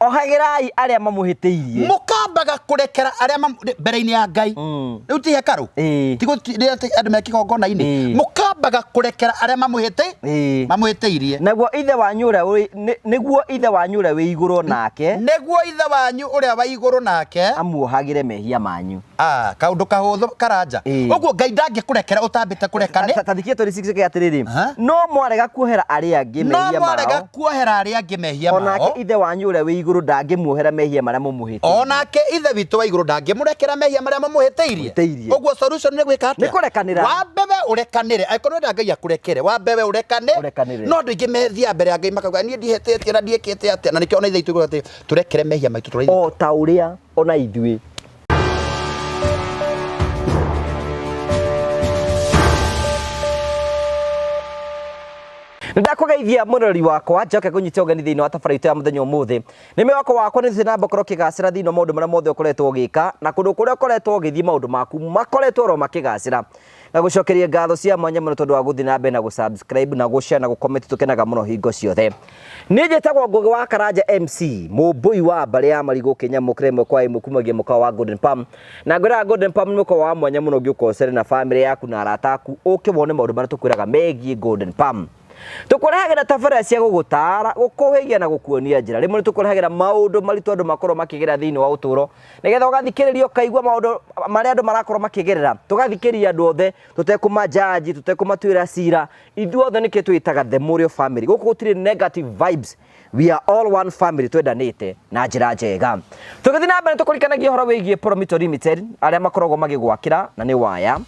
ohagirai aria mamuhitiirie mukambaga kurekera aria mbere-ini ya Ngai riu ti hekaru tigo andu mekigongona-ini mukambaga kurekera aria mamuhitiirie naguo ithe wanyu uria niguo ithe wanyu uria wi iguru nake amuohagire mehia manyu kaundu kahuthu karanja uguo Ngai ndangikurekera utambite kurekane tathikie 26 atiriri no mwarega kuohera aria angi mehia mao onake ithe wanyu uria wi iguru ndangimuohera mehia maria mumuhitiirie onake ithe witu wa iguru ndangimurekera mehia maria mumuhitiirie uguo solution ni gwika atia ni kurekanira wambebe urekanire aikorwo nda Ngai akurekere wambebe urekanire no ndu ingi methia mbere ya Ngai makauga nie ndihetitie na ndiekite atia na nikio ona ithe itu turekere mehia maitu turaithie o ta uria ona ithui ndakugeithia murori wakwa njoke kunyita ugeni thiini wa tabarĩra ya muthenya umuthi ni mwako wakwa ni thina mbokoro kigacira thiini maundu maria mothe ukoretwo ugika na kundu kuria ukoretwo ugithii maundu maku makoretwo ro makigacira na gucokeria ngatho cia mwanya muno tondu wa guthii na mbere na gusubscribe na gushare na gucomment tukenaga muno hingo ciothe ni njitagwo Ngugi wa Karanja MC mumbui wa mbari ya Marigu kinyamukire mwe kwa imu kumagia mukao wa Golden Palm na ngwira Golden Palm ni mukao wa mwanya muno ngiukocere na family yaku na arata aku ukibone maundu maria tukwiraga megie Golden Palm tukurehagira tabarĩra cia gugutara gukuhigia na gukuonia njira rimwe ni tukurehagira maundu maritu andu makorwo makigerera thiini wa uturo nigetha ugathikiriria ukaigua maundu maria andu marakorwo makigerera tugathikiriria andu othe tutekuma jaji tutekumatuira cira ithuothe niki twitaga the Murio family guku gutiri negative vibes we are all one family twendanite na njira njega tugithi na mbere tukurikanagia horo wigie Promito Limited aria makoragwo magigwakira na ni waya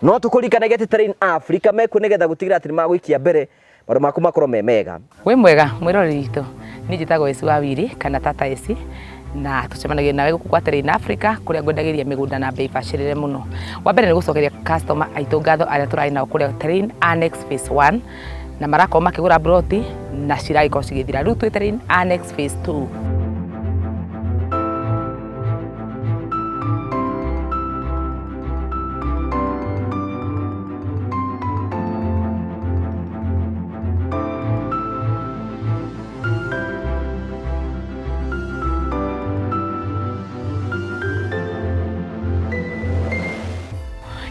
no tukurikanagia ati Terrain Africa meku nigetha gutigira ati magwikia mbere maundu maku makorwo me mega wi mwega mwirori witũ ni njitagwo Esi wa Wiri kana Tata Esi na tucemanagia nawe guku kwa Terrain Africa kuria ngwendagiria migunda na bei bacirire muno wa mbere ni gucokeria customer aitu ngatho aria turai nao kuria Terrain Annex Phase 1 na marako makigura broti na ciragiko cigithira riu twi Terrain Annex Phase 2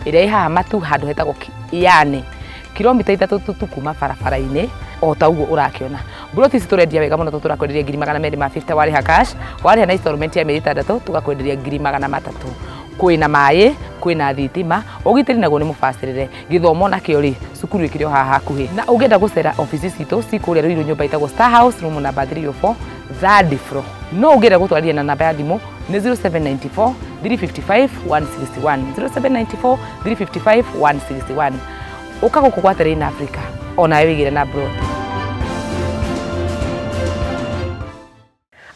iria ihaha matu handu hetagwo yani kilomita 3 kuma barabara-ini o ta uguo urakiona broti ici turendia wega muno turakwenderia 250 wariha cash wariha na installment ya mieri 6 tugakwenderia 300 kwina mai kwina thitima ugitiri naguo ni mubacirire githomo na kiori cukuru ikirio haha hakuhi na ugenda gucera office citu cikuria riru nyumba itagwo Star House room number 304 third floor no ugenda gutwarithia na namba ya thimu ni 0794 355 161 0794 355 161 ukaguku kwa Terrain Africa ona wigire na bro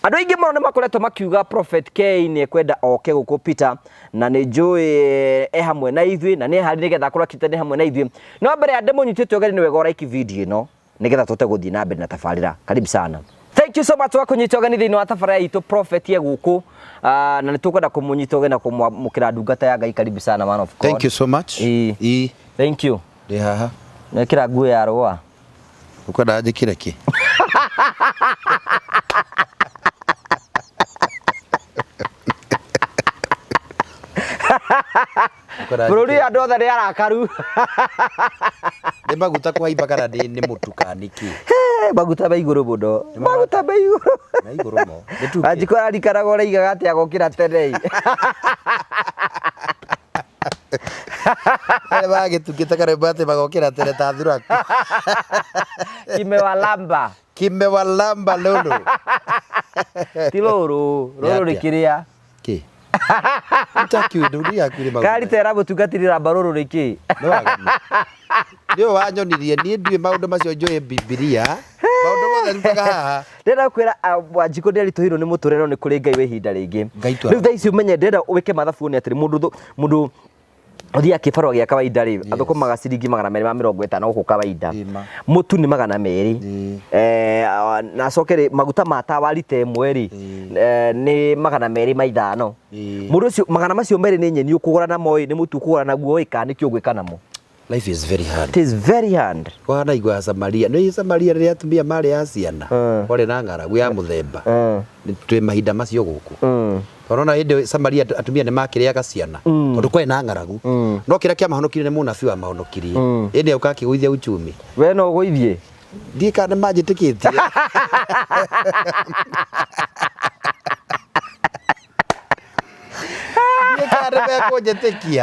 andu aingi muno makoretwo makiuga Prophet K ni ekwenda oke guku Peter na ni njui hamwe na ithui na ni hari nigetha akorwo akite hamwe na ithui no mbere ya demo nyitite ogeri ni wega like video ino nigetha tute guthii na mbere na tabarira karibu sana. Thank you so much wa kunyita ogeni thiini wa tabarira itu Prophet ye guku na ni tukwenda kumunyita ogeni na kumukira ndungata ya Ngai karibu sana man of God. Thank you so much. Thank you. Ndi haha nekira nguo ya roa ukwenda njikire ki Bururi andu othe ni arakaru. Nĩ maguta kũhaimba kana nĩ mũtu kana nĩkĩ? Maguta me igũrũ mũno. Maguta me igũrũ. Me igũrũ mo. Anjiko arikaraga ũraigaga atĩa gũkĩra tene. Arĩa magĩtukĩte karĩmbo atĩ magokĩra tene ta thuraku. Kimewalamba. Kimewalamba lolo. Ti rũrũ. Rũrũ nĩ kĩrĩa? Kĩ? Utakiwe nduri yakwire maguta. Kari tera mũtungatĩrĩra mbarũrũ nĩ kĩ? Nĩ waganu. Nĩ wanyonirie niĩ ndiũĩ maũndũ macio njũĩ Bibilia. Maũndũ mothe ndutaga haha. Ndĩrenda kwĩra Wanjikũ nĩaritũhĩirwo nĩ mũtũrĩre no nĩ kũrĩ Ngai wa ihinda rĩngĩ. Rĩu thaa ici ũmenye ndĩrenda wĩke mathabu nĩ atĩrĩ mũndũ ũthiaga kĩbarũa gĩa kawaida rĩ athũkũmaga ciringi 250 gũkũ kawaida. Mũtu nĩ 200. Na acoke rĩ maguta ma tawa rita ĩmwe rĩ nĩ 250. Mũndũ ũcio 200 macio merĩ nĩ nyeni ũkũgũra namo nĩ mũtu ũkũgũra naguo ĩka nĩkĩo gwĩka namo. Life is very hard. It is very hard. Wana igwa Samaria. Nĩ Samaria rĩrĩa atumia marĩ a ciana. Kwarĩ na ng'aragu ya mũthemba. Twĩ mahinda macio gũkũ. Korona hĩndĩ Samaria atumia nĩ makĩrĩaga ciana. Tondũ kwarĩ na ng'aragu. No kĩrĩa kĩamahonokirie nĩ mũnabii wa mahonokirie. Hĩndĩ ĩyo ũkakĩgũithia uchumi. We no ũgũithie. Ndiĩ kana manjĩtĩkĩtie.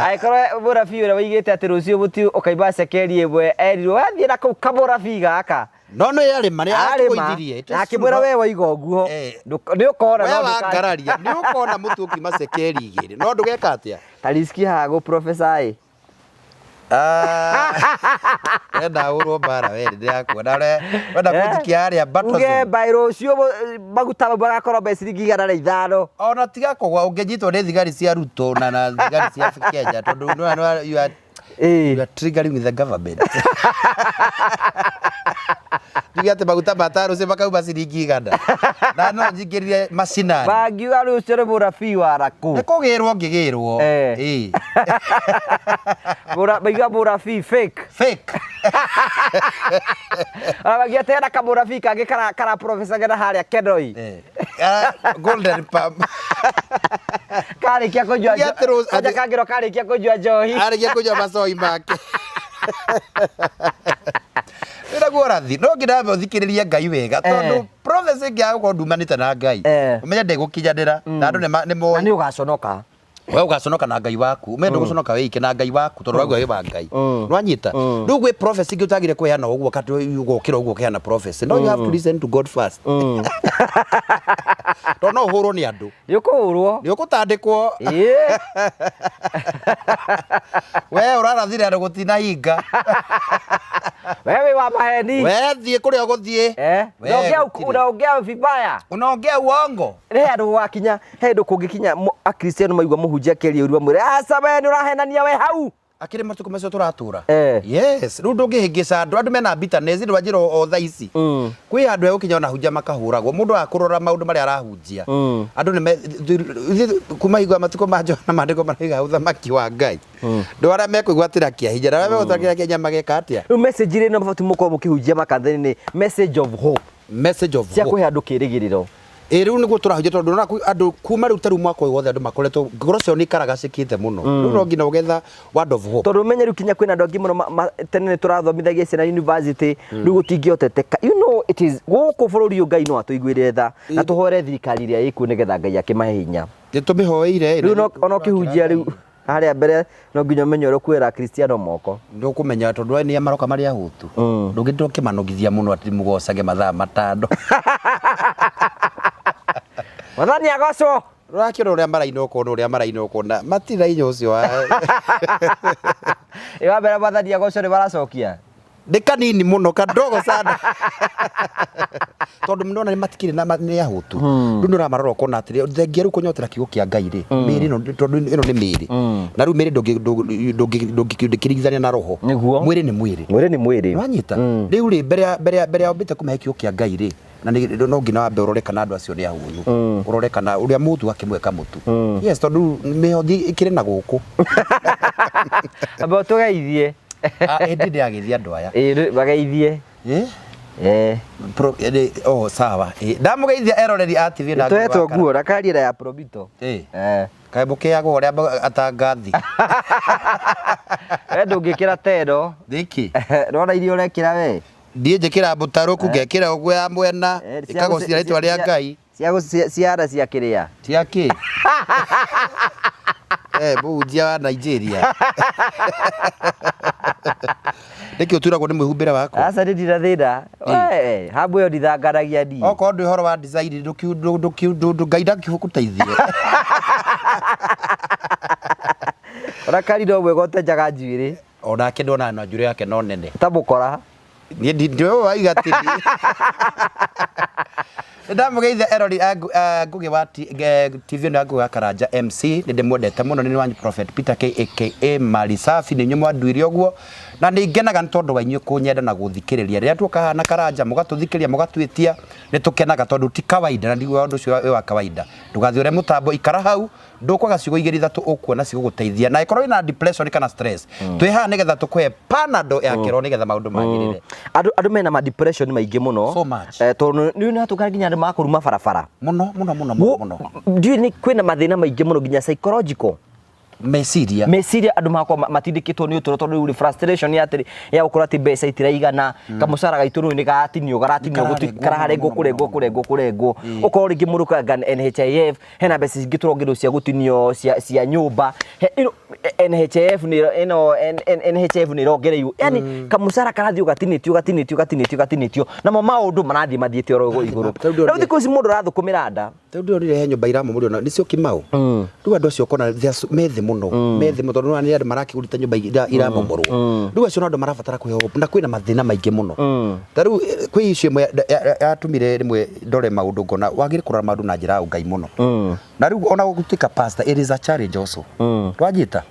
Aikorwo mũrabii ũrĩa waigĩte atĩ rũciũ mũtu ũkaimba cekeri ĩmwe erirwo wathiĩ na kũu kamũrabii gaka. No yarĩma nĩ akũgũithirie. Akĩmwĩra we waiga ũguo nĩ ũkona no ndũkararia nĩ ũkona mũtu ũkiuma cekeri 2 no ndũgeka atĩa. Ta riski haha gũ-prophesy. Enda ũrwo mbara we ndĩrakuona wenda kũnjikia harĩa Batterson. Uge mbairũ ũcio maguta mau magakorwo mbe ciringi 105. Ona tiga kũgwa ũngĩnyitwo nĩ thigari cia Ruto na thigari cia Kenya tondũ you are triggering the government. Ndiga ate maguta mataro se makauma ciringi 100. Na no njingĩrire macinani. Bangiuga rĩu ũcio nĩ mũrabii wa rakũ. Nĩ kũgĩrwo ngĩgĩrwo. Baiga mũrabii fake. Fake. Abagia tena kamũrabii kangĩ kana professor gena harĩa Kedoi. Golden pump. Karĩkia kũnyua aja kangĩro karĩkia kũnyua njohi. Arĩkia kũnyua macoi make. Nĩraguo rathi no ngĩrambe ũthikĩrĩrie Ngai wega tondũ prophecy ĩngĩ gũkorwo ndumanĩte na Ngai ũmenye ndĩgũkinyanĩra na andũ nĩ moĩ. Na nĩ ũgaconoka. We ũgaconoka na Ngai waku ũmende gũconoka wĩike na Ngai waku tondũ waguo wĩ wa Ngai nĩwanyita rĩu gwĩ prophecy ingĩ ũtagĩrĩire kũheana ũguo kati ũgũkĩra ũguo ũkĩheana prophecy no you have to listen to God first. Tondũ no ũhũrwo nĩ andũ nĩ ũkũhũrwo nĩ ũgũtandĩkwo we ũrarathire andũ gũtinahinga we wĩ wa maheni we thiĩ kũrĩa ũgũthiĩ unaongea vibaya unaongea uongo he andũ gwakinya he andũ kũngĩkinya akristiano maigua mũhunjia akĩaria ũru amwĩre aca we nĩ ũrahenania we hau akĩrĩ matukũ macio tũratũra yes rĩu ndũngĩhĩngĩca andũ mena bitterness nĩ wanjĩra o thaa ici kwĩ andũ egũkinya ona hunjia makahũragwo mũndũ akũrora maũndũ marĩa arahunjia andũ nĩ kuma hingwa matukũ ma Johana maandĩko maraiga ũthamaki wa Ngai ndũ arĩa mekũigwatĩra kĩahinya na arĩa megũtũra kĩahinya mageka atĩa rĩu message ĩrĩa mabati mũkorwo mũkĩhunjia makanitha-inĩ message of hope message of hope cia kũhe andũ kĩĩrĩgĩrĩro rĩu nĩguo tũrahunjia tondũ andũ kuma rĩu tarĩu mwaka ũyũ wothe andũ makoretwo ngoro ciao nĩ ikaragacĩkĩte mũno rĩu no nginya ũgetha word of hope tondũ ũmenye rĩu kinya kwĩna andũ angĩ mũno tene nĩ tũrathomithagia ciana university rĩu gũtingĩhoteteka you know it is gũkũ bũrũri ũyũ Ngai no atũiguĩre tha na tũhoere thirikari ĩrĩa ĩkuo nĩgetha Ngai akĩmahe hinya nĩtũmĩhoeire rĩu ona ũkĩhunjia rĩu harĩa mbere no nginya ũmenye ũrĩa ũkwĩra Kristiano moko ndũkũmenya tondũ nĩ amaroka marĩa hũtu ndũngĩtwo kĩmanogithia mũno atĩ mũgocage mathaa matando Wathani agocwo Rakĩona ũrĩa marainũka na ũrĩa marainũka na matirainyo ũcio wa wa mbere wathani agocwo nĩ maracokia nĩ kanini mũno kadogo sana tondũ mnona nĩ matikire na nĩ ahũtu rĩu nĩ ũramarora ũkona atĩrĩ thengia rĩu kũnyotera kiugo kĩa Ngai rĩ mĩĩrĩ ĩno tondũ ĩno nĩ mĩĩrĩ na rĩu mĩĩrĩ ndũngĩkĩringithania na roho mwĩrĩ nĩ mwĩrĩ nĩwanyita rĩu rĩ mbere ya mbĩte kũmahe kiugo kĩa Ngai rĩ na no nginya wambe ũrore kana andũ acio nĩ ahũnu ũrore kana ũrĩa mũtu akĩmweka mũtu yes tondũ mĩhothi ĩkĩrĩ na gũkũ amba tũgeithie ĩndĩ ndĩagĩithia andũ aya bageithie Sawa. Ndamugeithia Eroreri a TV na twetwo nguo na karira ya Probito. Kae mukiago uria atangathi. Ndungikira teno. Thiki. Rona irio urekira we. Ndie njikira mbutaruku ngekira uguo ya mwena ikagocira ritwa ria Ngai. Ciara cia kiria. Cia ki? Bunjia wa Nigeria. Niki uturagwo ni mwihumbira wako. Asa ndira thina. Hambu yo ndithangaragia ndi. Oko ndu horo wa design ndugaida kibukuteithie. Ora kari no mwe gote njaga njuiri. Onake ndona na njuri yake no nene. Tabukora. Ni ndio waigatiri. Ndamugeithia Erori ngugi wa TV na ngugi wa Karanja MC ndimwendete muno ni wanyu Prophet Peter aka Marisafi ni nyumwa nduire ogwo na ni ngenaga ntondu wa inyu kunyenda na guthikiriria ria tuka na Karanja mugatuthikiria mugatwitia ni tukenaga tondu ti kawaida na ndigwa undu cio wa kawaida ndugathiore mutambo ikara hau ndukwaga cigo igiri thatu ukuona ciguguteithia na ikorwo ina depression kana stress twiha nigetha tukwe panado ya kiro nigetha maundu magirire andu mena ma depression maingi muno so much tondu ni natuka nginya andu makuruma barabara muno ndi ni kwina mathina maingi muno nginya psychological meciria andu makwa matindikitwo ni utoro tondu uri frustration ya ukora ti mbeca itiraigana kamucara gaitu ni garatinio gutikararengo kurengo ukoro ringi muruka NHIF hena mbeca ingitũrongirwo cia gutinio cia nyumba NHIF ni rongereirwo yani kamucara karathio gatinitio namo maundu marathie mathiete oro iguru na thikũ ici mundu rathukumira nda ndio rire nyumba iramo muri ona nicio kimau riu andu acio kona methe muno tondu ni andu marakigurita nyumba iramomorwo riu acio andu marabatara kuheo na kwina mathina maingi muno ta riu kwi icio imwe yatumire rimwe ndore maundu ngona wagire kurora maundu na njira ngai muno na riu ona gutika pastor it is a challenge also twajita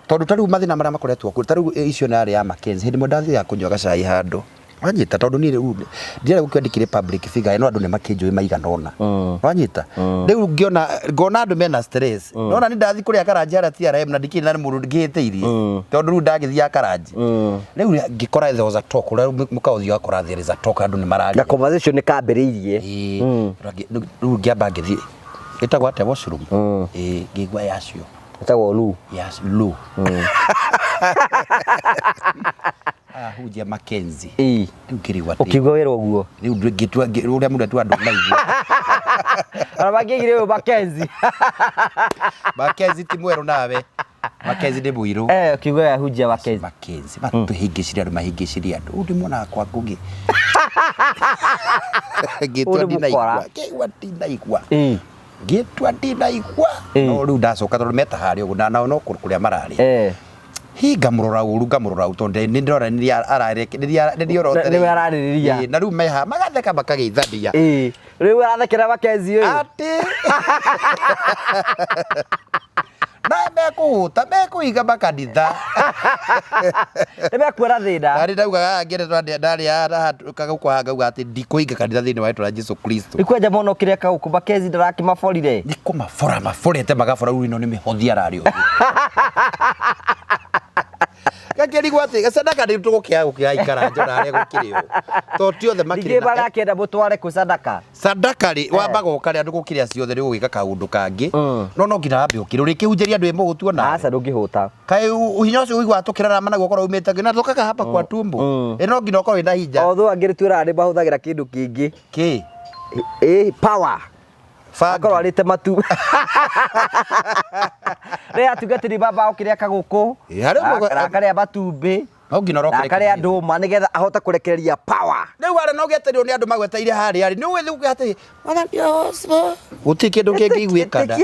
tondu ta riu mathina maria makoretwo ta riu icio nari ya Mackenzie hindi mundathi ya kunywa gacai handu wanyita tondu ni riu ndira gukwandikire public figure no andu ni makinjui maiganona wanyita riu ngona andu mena stress nona ni ndathi kuria Karanja ara TRM na ndikiri na mundu ngihiteirie tondu riu ndagithia Karanja riu ngikora there was a talk uria mukauthi akora there is a talk andu ni marari na conversation ni kambiriirie riu ngiamba ngithi itagwa ate washroom ngigwa yacio itagwa lu lu hujia Mackenzie ukiriwa ukigwa wero guo riu ngitwa uria mundu tu andu maigua ara bagigire Mackenzie ti mweru nawe Mackenzie ndi muiru ukigwa ya hujia Mackenzie matuhingiciria andu mahingiciria andu ndi mwana akwa ngugi ngitwa ndinaigua ngitwa ndinaigua no riu ndacoka tondu meta hari uguo na no kuria marari hinga murora uru ngamurora utonde ni ndora ni ararekereria ni araririria na riu meha magatheka makageithadia riu arathekera Mackenzie uyu ati na mekuiga makanitha nimekwira thina ari ndaugaga ngire ndari kagukwa ngauga ati ndikuiga kanitha thini wa itwa Jesu Kristo ikwenja mono kiria kaguku Mackenzie ndarakimaborire nikumabora maborete magabora riu ino ni mihothia rari uyu gakeri gwate gasadaka ndi tugukia Karanja na ari gukirio to tiothe makiri ndige barakenda mutware ku sadaka ri wamba goka ri andu gukiria ciothe ri gugika kaundu kangi no ngina ambe ukiri ri kihunjeria andu emo gutuona asa ndungihuta kai uhinya ucio uigwa tukirara mana gukorwo umite ngina tukaga hapa kwa tumbo no ngina ukorwo ina hinja otho angiri twira ari bahuthagira kindu kingi power akorwo arite matu ria atugatiri baba ukiria kaguku akaria matumbi no ngina rokere akaria nduma nigetha ahota kurekereria power riu ara no geterio ni andu magweteire hari ari ni withuke ati mwathani osmo gutike ndu kingi igwikada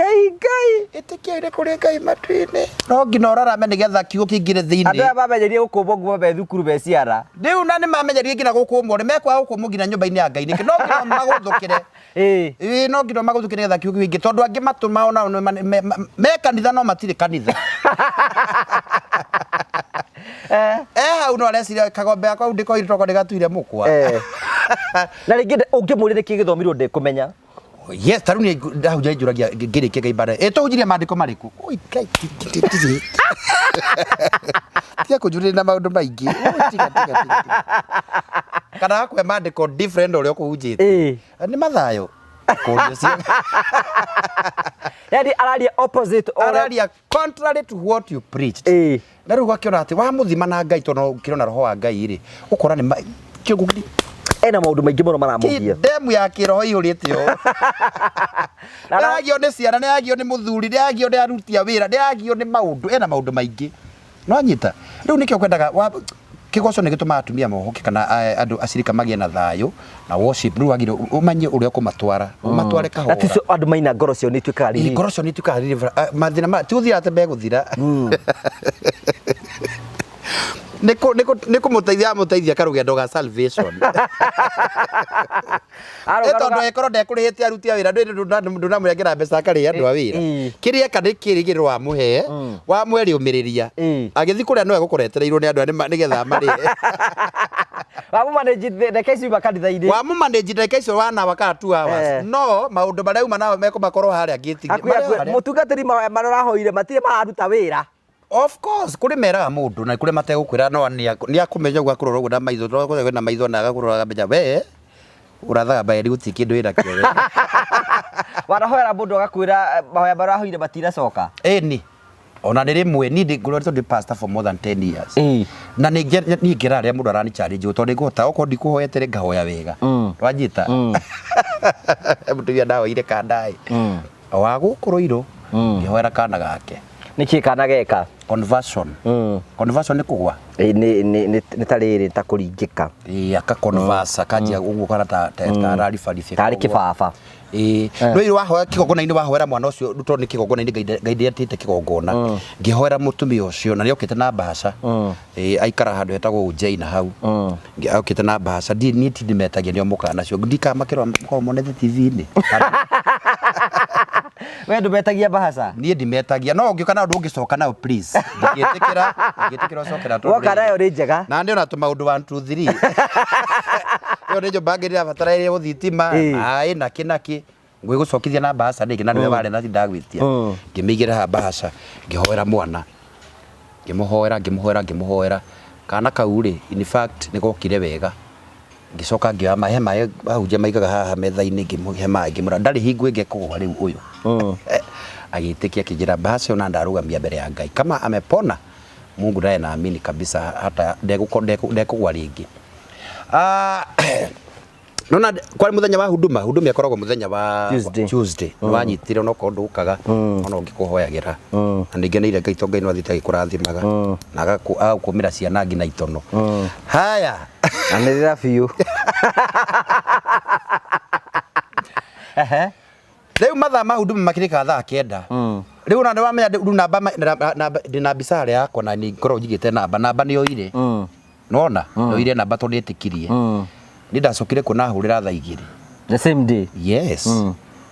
itikia ire kuri Ngai matwine no ngina orara nigetha kiugo kingire thiini andu aba bamenyerie gukumbo nguo be thukuru be ciara riu na ni mamenyerie ngina gukumbo ni mekwa gukumbo ngina nyumba-ini ya Ngai niki no ngina maguthukire no ngina maguthukire nigetha kiugo kingi tondu angi matuma ona me kanitha no matire kanitha hau no areciria kagombe akwa ndiko irotoko ndigatuire mukwa na ringi ungimurire kigithomirwo ndikumenya yes taru ni ndahunja njuragia ngirikia ngaibara tuhunjirie maandiko mariku oi Ngai tia kunjurire na maundu maingi tiga kana kwe mandiko different uria kuhunjite ni mathayo yani araria opposite araria contrary to what you preached na riu gakiona ati wa muthima na Ngai tono kirona roho wa Ngai ri ukora ni kigugudi ena maundu maingi muno maramugia demu ya kiroho iyurite yo ndagio ni ciana ndagio ni muthuri ndagio ni arutia wira ndagio ni maundu ena maundu maingi no nyita riu nikio kwendaga kigoco ni gituma atumia mohoke kana andu acirika magie na thayo na worship riu agire umanye uria kumatwara umatware kahora ati andu maina ngoro cio ni twika riri ngoro cio ni twika riri mathina ma tuthira ate be guthira niko muteithia karugendo ga salvation etondo ekoro ndekurihite arutia wira ndunamurengera mbeca kari andu a wira kiria kana kirigirwo wa muhe wa mweri umiriria agithi kuria no egukuretereirwo ni andu nigetha mari wa mu manage the case bakaditha-ini wa mu manage the case wana waka 2 hours no maundu maria uma nawe meko makorwo haria giti mutungatiri marorahoire matire mararuta wira. Of course kuri mera mundu na kuri mategukwira no ni akumenya gwa kurora na maitho no na maitho na agakurora menya we urathaga bayeri guti kindu ira kiwe warahoera mundu agakwira mahoya marahoire matira coka ni ona ni rimwe ni ndi pastor for more than 10 years na ni ngiraria mundu arani challenge utonde ngota oko ndikuhoyetere ngahoya wega twanyita mundu ya dawa ire kandai wa gukuruiro ngihoera kana gake niki kana geka conversion conversion ni kugwa ni tariri ta kuringika aka converse kaja ugu kana ta rari farifia tari kibaba no iro wahoya kigogona ini wahoera mwana ucio ruto ni kigogona ini gaide atite kigogona ngihoera mutumia ucio na riokite na bahasha aikara handu etagwo Ujaina hau ngiokite na bahasha ni ndimetagia nio muka nacio ndikamakirwa monete TV ni we ndumetagia bahasha ni ndimetagia no ngioka na ndungicoka nao please ngietikira cokera to woka nayo ri njega na ndi ona tumaundu 1 2 3 yo njo bagirira batara ile guthitima ai naki ngwigucokithia na bahasha ndingi na ndiwe bare na ndagwitia ngimigira ha bahasha ngihoera mwana ngimuhoera kana kauri in fact nigokire wega ngicoka ngioya mahema ahunje maigaga haha metha-ini ngimuhema ngimura ndari hingu ngekogwa riu uyu agitikia kijira bahasha ona ndarugamia mbere ya Ngai kama amepona Mungu naye naamini kabisa hata ndekugwa ringi nona kwa muthenya wa huduma yakoragwo muthenya wa Tuesday wanyitire no kondukaga ona ngikuhoyagira na ningeneire Ngai to Ngai no athite gikurathimaga na agakumira ciana ngi na itono haya anirira fiu riu mathaa ma huduma makirika thaa 9 riu na wamenya riu namba bisare yakwa na ni ngoro njigite namba ni oire nona oire namba to nitikirie ni ndacokire kuna hurira thaa 2 the same day yes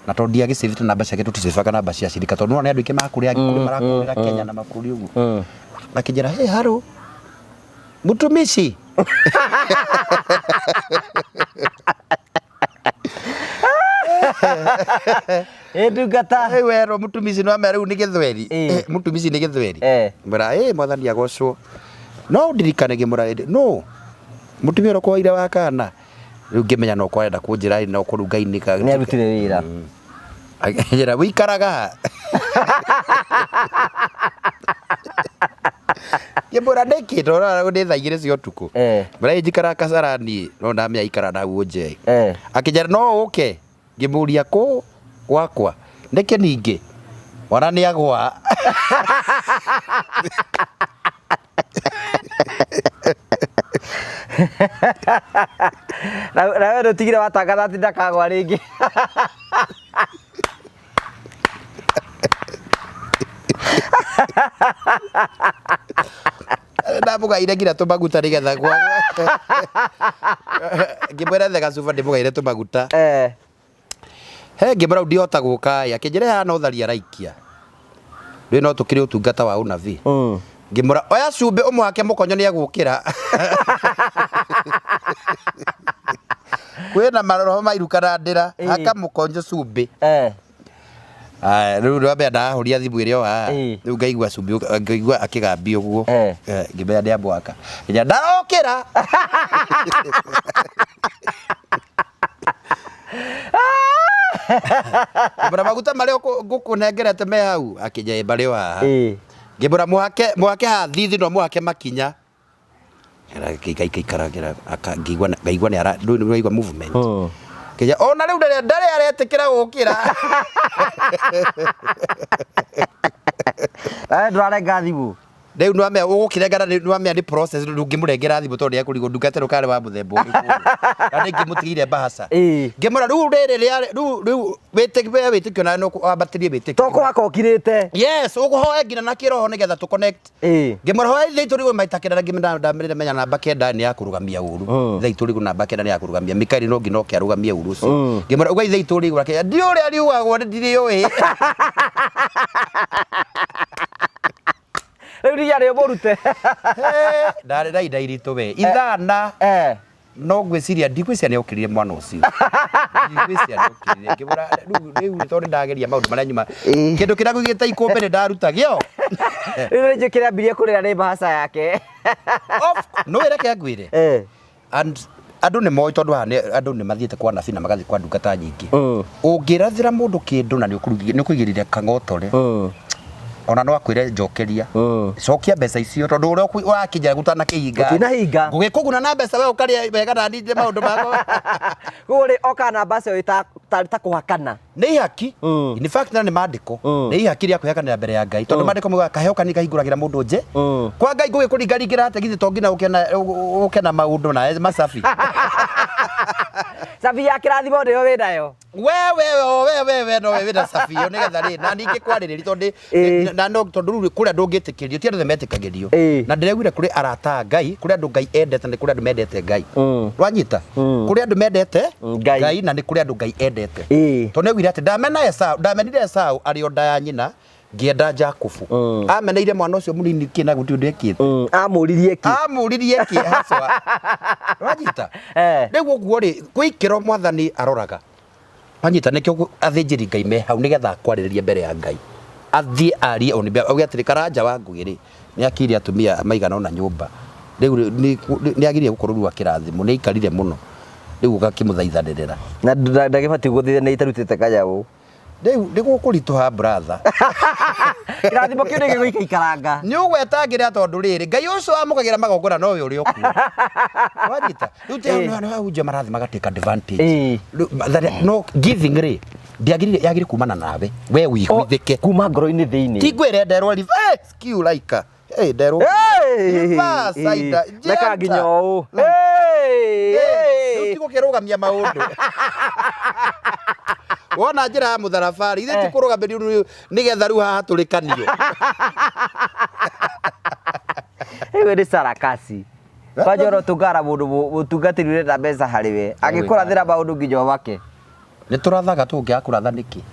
na to ndia gisivita namba ciake tutisivaka namba cia cirika to nona ni andu ikimakuria marakurira Kenya na maburi ugu na kijira hey haro mutumishi ndungata wero mutumishi no amera ni githweri mutumishi ni githweri mura mwathani agocwo no ndirikane ngimura no mutumia ro kwa ira wa kana riu ngimenya no kwenda kunjira no kurunga inika ni arutire wira njira wikaraga ngimura ndekito ro ndi thaigire cio tuku mura njikara kasarani no ndamya ikara na unje akijara no uke ngimuria ko gwakwa ndeke ningi wana ni agwa na wewe tigire watangatha ati ndakagwa ringi ndamugaire ngira tumaguta nigetha gwa ngimwera thega cuba ndimugaire tumaguta he ngimwera ndihota guka ya kinjire hana utharia raikia rĩu no tukire utungata wa unavi ngimura oya cumbe umwake mukonyo ni agukira kwina maroho mairukana ndira haka mukonyo cumbe Riu ndo mbenda huria thimu irio riu ngaigua cumbi ngaigua akigambia uguo ngimenya ni ambwaka nginya ndarokira bara maguta maria ngukunengerete me hau akinye bari wa ngibura mwake ha thithi no mwake makinya ikaragira ngigua ni ara nduigua movement kenya ona riu ndare aretikira gukira ndurarenga thimu riu nwame ugukirengana nwame ni process ndungimurengera thimu tondu yakurigo ndungate rukare wa muthemba na ngimutigire bahasa ngimura riu witikio na no wambatirie witikio toko wakokirite yes uguhoe ngina na kiroho nigetha tu connect ngimura hoe thaitu riu maitakira ngimenda menya namba kenda ni yakurugamia uru thaitu riu namba kenda ni yakurugamia Mikaeli no ngino kiarugamia uru ucio ngimura ugai thaitu riu rake ndi uria riugagwo ndiri ui riu ria rio morute ndare dai rito we ithana no gwiciria ndigwiciria ni okirire mwana ucio ndigwiciria ni okirire ngibura riu tondu ndageria maundu maria nyuma kindu kiria gugite ikumbe ni ndarutagio riu nje kiria mbiria kurira ni bahasa yake no ireke ngwire and andu ni moi tondu andu ni mathiete kwa nabi na magathi kwa ndungata nyingi ungirathira mundu kindu na ni ukugirire kangotore ona no akwire njokeria cokia mbeca icio tondu uria wakinya gutana kihinga utinahinga ngugikuguna na mbeca we ukaria wega na ndinde maundu mako guri oka na mbeca ita kuhakana ni haki in fact na ni mandiko ni haki ria kuhakanira mbere ya Ngai tondu mandiko mwa kaheo ni kahinguragira mundu nje kwa Ngai ngugikuringaringira ate githi tongina ukena maundu na masafi safi ya kirathimo ndio we nayo we no we na safi yo nigetha ri na ningi kwaririri tondu na no tondu kuria ndungitikirio ti andu metikagirio na ndiregwire kuri arata Ngai kuri andu Ngai endete ni kuri andu mendete Ngai rwanyita kuri andu mendete Ngai na ni kuri andu Ngai endete tondu negwire ati ndamenire Esau ari onda ya nyina ngienda Jakubu ameneire mwana ucio munini kina guti undu ekite amuririe ki haswa rwanyita niguo guo ri gwikiro mwathani aroraga rwanyita nikio athinjiri Ngai me hau nigetha kwaririria mbere ya Ngai athie ari oni auge atiri karanja wa ngugi ri ni akiri atumia maigana ona nyumba riu ni agirie gukorwo ru akirathimo ni ikarire muno riu gakimuthaithanirira na ndagibati guthithia ni itarutite kajau riu kurituha brother kirathimo kiu ni giguika ikaranga ni ugwetangira tondu riri Ngai ucio amukagira magongona no we uri oku wajita riu te no uje marathi magatika advantage no giving ri ndiagirire yagire kumana nawe we wiguithike kuma ngoro-ini thiini tigwire nderwo ri skill laika nderwo saida neka nginya uu tigo kirugamia maundu wona njira ya mutharabari ithe tikurugamia nigetha riu haha turikanio ewe ni sarakasi Pajoro tugara mundu utungatirire na mbeca hariwe agikurathira maundu nginya wake ni turathaga tungia kuratha niki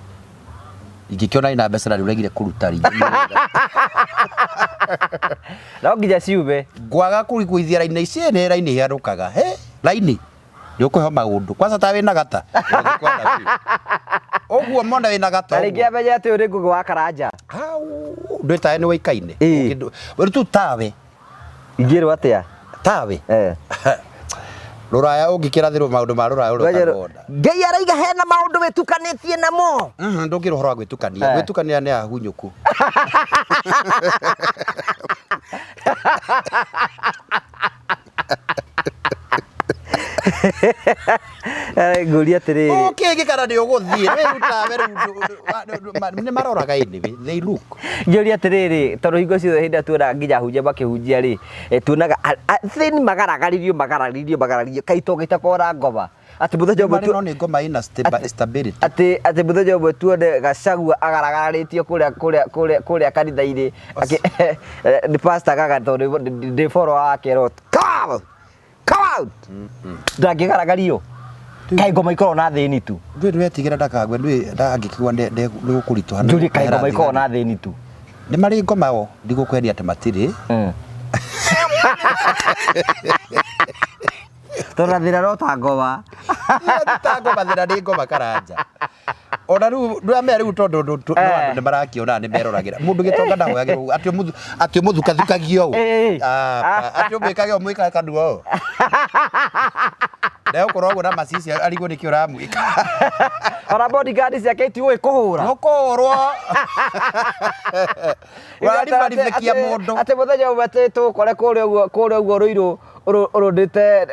ingikiona ina mbeca na riuregire kuruta ringi no nginya ciume ngwaga kuriguithia raini ici ni raini hiarukaga raini ni ukuhe maundu kwanza ta wina gata oguo mona wina gata ringi amenya ati uri ngugi wa karanja ndwitae ni waikaine tu tawe ingirwo atia tawe ruraya ungikirathirwo maundu ma ruraya urukagonda Ngai araiga hena maundu wetukanitie namo ndungire uhoro wa gwitukania ni ahunyuku nguria atiriri ukigikara ni uguthie wirutawe ni maroraga ini they look nguria atiriri tondu hingo ciothe hindi tuona nginya hunjia makihunjia ri tuonaga thini magaragaririo kaito gitakora ngoma ati muthenya umwe no ni ngoma ina stability ati muthenya umwe tuone Gachagua agaragaririo kuria kanitha-ini ni pastor gaga tondu ndi follow wake rot come out ndagigaragario kai ngoma ikorwo na thini tu ndwi wetigira ndakagwe ndangikigwa ndi gukurituha nduri kai ngoma ikorwo na thini tu ni mari ngoma o ndigukweria ati matiri torathira rota ngoma ta ngoma thira ni ngoma karanja ona riu ndamera riu tondu no andu ni marakiona ni meroragira mundu gitonga ndahoyagirwo atio muthukagio atio mwikagio mwika kanduo leo korogwo na masisi arigo nikio ramwika ona bodyguard ciake itiwe kuhura gukorwo wari marifikia mundu ate muthenya ubate tu kore kure uguo ruiru urundite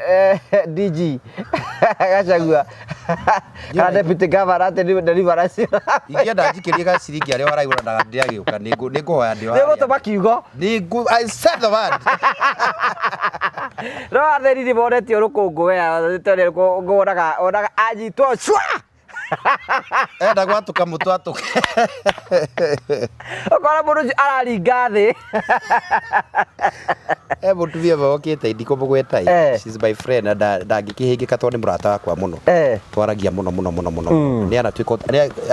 DG gacagua kana deputy governor ate deliver cio ingenda njikirie ga ciringi aria waraigura ndaga ndiagiuka ninguhoya ndio nigo to bakiugo I said the word no atheri bonetio rukungu wea tore ngoraga onaga anyitwo cwa enda gwatuka mutwatuke okora mundu araringa thi mutumia bokite ndiko mugwetai she's my friend ndangikihingika tondu murata wakwa muno twaragia muno ni ana twiko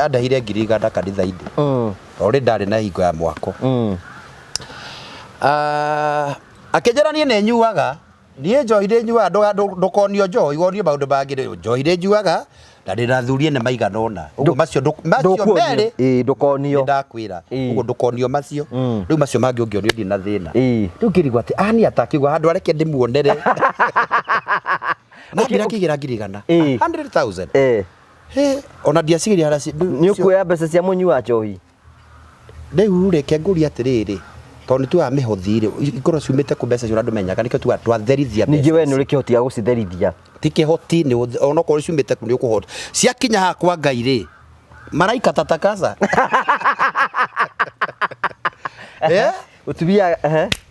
andahire ngiriga kanitha-ini ori ndari na hingo ya mwako akenjera nie nenyuaga nie njohire nyuaga ndukonio njohi wonio maundu mangi njohire nyuaga na ndirathurie ne maigana ona uguo macio meri ndukonio ndakwira uguo ndukonio macio riu macio mangi ungionio ndi na thina riu ngirigwa ati ani atakigwa handu areke ndimuonere na ngira kigira ngirigana 100,000 ona ndiacigiria haraci ni ukuya mbeca cia munyua njohi riu reke nguri atiriri tondu tu amihothire ikoro ciumite ku mbeca cio andu menyaga nikio tu atherithia mbeca ningi we ni urikihoti gucitherithia tikihoti ni ona kori ciumite ku ni ukuhota ciakinya ha kwa Ngai ri maraika tatakasa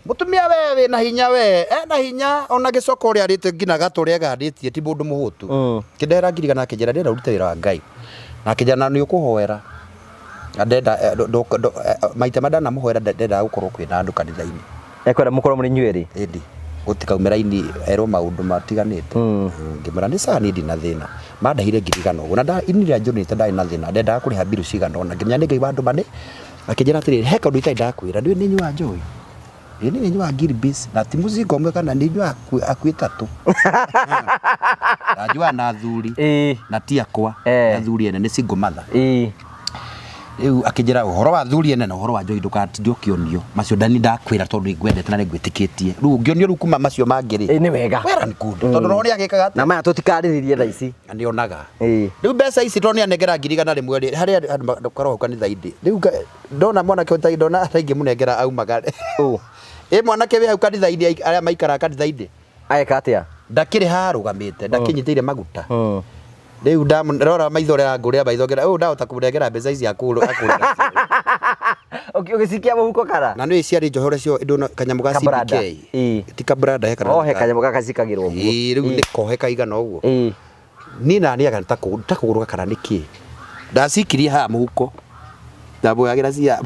mutumia we na hinya we na hinya ona gicoko uri arite ngina gaturi aganditie ti mundu muhutu kindera ngirigana kinjera ndira urute wira wa Ngai na kinjana ni ukuhoera ndenda maita madana muhoera ndenda gukorwo kwina andu kanitha-ini ekwera mukorwo muri nyueri indi gutikaumira-ini erwo maundu matiganite ngimera ni sani ndi na thina mandahire ngirigana uguo na nda inira njunite ndai na thina ndenda kuriha biru cigana ona nginya ni Ngai wandu mane akinjera atiri he kaundu itai ndakwira ndi ni nyua njohi ni nyua Gilbis na ti muzingo mwe kana ni nyua akuitatu ajua na thuri na ti akwa na thuri ene ni single mother riu akinjera uhoro wa thuri ene na uhoro wa njohi ndukatindio kionio macio ndani ndakwira tondu ngwendete na ngwitikitie riu ngionio riu kuma macio mangiri ni wega wera ni kundu tondu roni agikaga na maya tutikaririe tha ici ni onaga riu mbeca ici toni anengera ngirigana rimwe ri haria ndukaro kanitha-ini riu ndona mwana kiontai ndona ataingi munengera aumaga mwanake we hau kanitha-ini aria maikara kanitha-ini aeka atia ndakiri harugamite ndakinyitire maguta riu ndamrora maitho ria nguria maitho ngera ndahota kumurengera mbeca ici akurira ugicikia muhuko kara na ni ciari njohore cio ndona kanyamu ga CBK ti kabrada he kana he kanyamu ga kacikagirwo uguo riu ni kohe kaigana uguo ni nani aga ntakuguruka kana niki ndacikirie ha muhuko ndaboyagira cia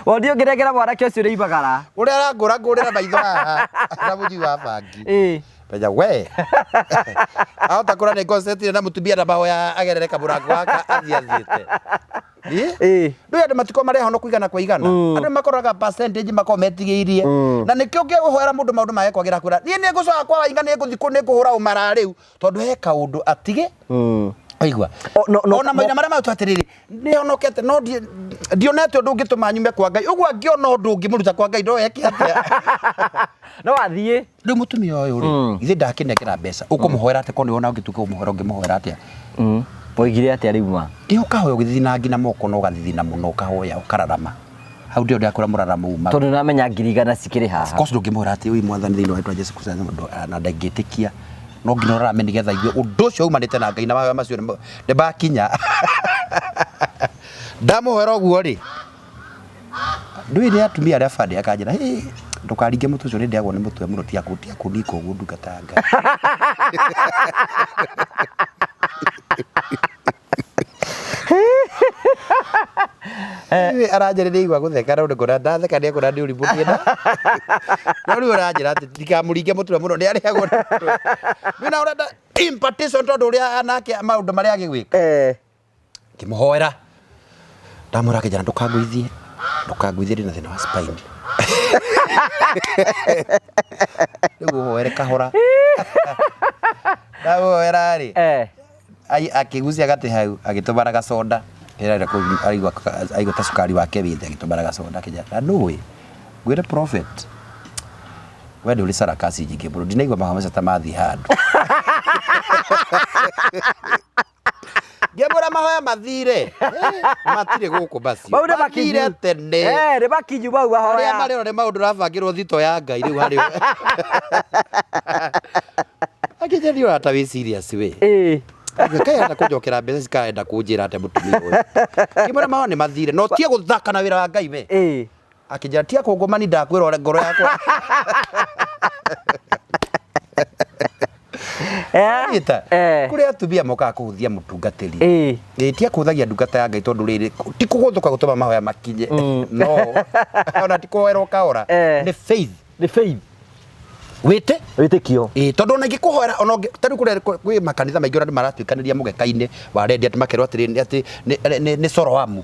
Wondio ngiregera mwanake ucio ri ibagara uria arangurangurira maitho haha na muji wa bangi Peja we ahota kura ni concert na mutumia na bahoya agerereka murango waka athiathite ndu andu matiko mari hono kuigana kwa igana andu makoraga percentage makometigiirie na nikio ngihoera mundu maundu maye kwagira kwira ni ngucoka kwa ingana ni nguthi ni kuhura umara riu tondu he kaundu atige aigwa ona maina maria matu atiriri ni honokete no ndionete undu ngituma nyume kwa Ngai ugwa ngiona undu ngimuruta kwa Ngai ndo yeki atia no athie riu mutumia uyu ri ithe ndakinengera mbeca ukumuhoera ate ko ni wona ungituka umuhoera ungimuhoera atia moigire atia riu ma ukahoya ugithina ngina moko no gathithina muno ukahoya ukararama hau ndio ndakura muraramu uma tondu namenya ngirigana cikiri haha of course ndungimuhoera ati uyu mwathani thiini wa Yesu Jesu Kristo na ndangitikia no ngino rame nigetha igue undu ucio umanite na Ngai na mawe macio ni bakinya ndamuhera uguo ri ndwire atumia aria bandi akanjira ndukaringe mutu ucio ni ndiagwo ni mutwe muno ti akutia kuniko uguo ndungatanga aranjĩrĩria igua gũtheka na ũndũ ndatheka nĩ ekũra ndĩ ũrimũ ndienda no rĩu ũranjĩra atĩ ndikamũringe mũtwe mũno nĩ arĩagwo nĩ mũtwe rĩu na ũrenda impartition tondũ ũrĩa anake maũndũ marĩa agĩgwĩka ngĩmũhoera ndamwĩra kĩnjana ndũkangũithie ndĩ na thĩna wa spine rĩu ũhoere kahora Dawo erari. Akigucia gati hau agitubara gacoda. Era aigua ta cukari wake withe agitubara gacoda kijana. Nui. Gwire prophet. Wewe ndio ulisara kasi nyingi bro. Ndinaigua mahamasa tamathi handu. Ngemura mahoya mathire. Matire guku basi. Maundu mathire tene. Ne bakinyu bau bahoya. Mari maundu rabangirwo thito ya Ngai riu hari. Akijeni ora ta wi serious we. Kaenda kunjokera mbeca cikaenda kunjira ate mutumia uyu. Ngemura mahoya ni mathire. No tie guthaka na wira wa Ngai we. Akijatia kungomani ndakwira ore ngoro yakwa. Kuria atumia moka kuhuthia mutungatiri tia kuhuthagia ndungata ya Ngai tondu riri ti kuguthuka gutuma mahoya makinye no ona ti kuhoera kaora ni faith witikio tondu ona ngikuhoera ona tari kuria kwi makanitha maingi ona maratwikaniria mugeka-ini warendi ati makerwo atiri ati ni Soroamu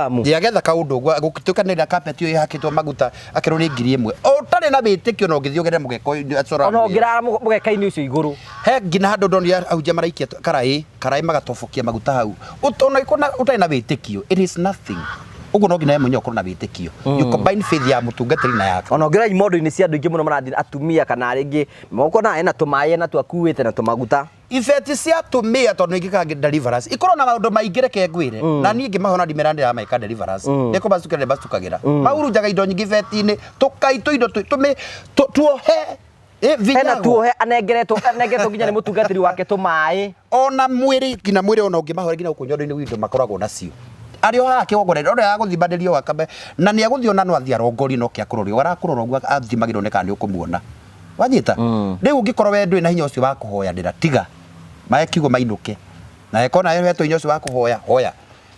Ndiagetha kaundu gukitukanira carpet iyo ihakitwo maguta akerwo ni 1,000 utari na bitikio no ngithio gere mugeka Soroamu ona ngira mugeka-ini ucio iguru he ngina handu ndonia aunjia maraikia karai magatobokia maguta hau ona ikona utari na bitikio it is nothing uguo no ngina ye munyo na bitikio you combine faith ya mutungatiri na yako ona ngira imondo-ini cia andu ingi muno marathi atumia kana ringi moko na ena tumaye na twakuite na tumaguta ifeti cia tumia tondu ingika deliverance ikorwo na maundu maingi reke ngwire na nie ngimahona ndimerande ya maika deliverance niko basukire basukagira mauru jaga indo nyingi feti-ini tukaito indo tuohe ena tuohe anengeretwo nginya ni mutungatiri wake tumaye ona mwiri ona ngimahora nginya ukunyondo-ini windo makoragwo nacio ario hake ogorere ora ya guthimbandirio wakabe na ni aguthiona no athia rongori no kia kurori warakurora ogwa athimagirwo ne kandi ukumuona wanyita riu ngikorwo we ndwi na hinya ucio wa kuhoya ndira tiga mae kiugo mainuke na ekona yewe to hinya ucio wa kuhoya hoya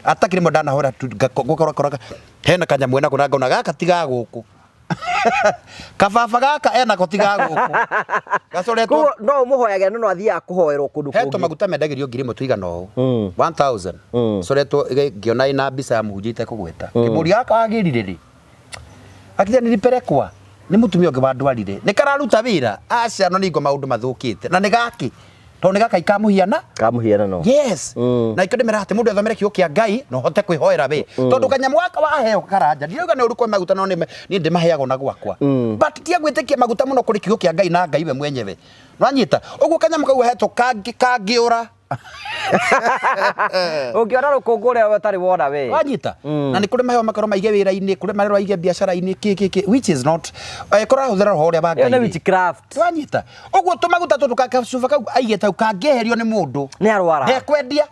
atakire mo ndana hora gukora hena kanyamwe na ngona gaka tiga guku kababa gaka ena gotiga guku gacoretwo no muhoyage no athia kuhoerwo kundu kungi heto maguta mendagirio 1,000 tuigana o 1000 coretwo ngiona ina mbica ya muhunjite kugweta kiburi aka agirire ri akija niliperekwa ni mutumia ungi wandwarire ni kararuta wira acia no ningo maundu mathukite na ni gaki to ni gaka ikamuhiana no yes na ikondemera ati mundu athomere kiugo kia Ngai no hote kwihoera we tondu kanyamu waka waheo karanja ndiuga ni urukwe maguta no ni ndimaheago na gwakwa but tia gwitikia maguta muno kuri kiugo kia Ngai na Ngai we mwenyewe nwanyita uguo kanyamu kau heto kangiura ukiona rukungure utari wona we wanyita na ni kuri maheo makaro maige wira-ini kuri maheo maige biacara-ini which is not kora huthira roho uria bangai ni witchcraft wanyita uguo tumaguta tundu kakacuba kau aigete au kangeherio ni mundu ni arwara ndekwendia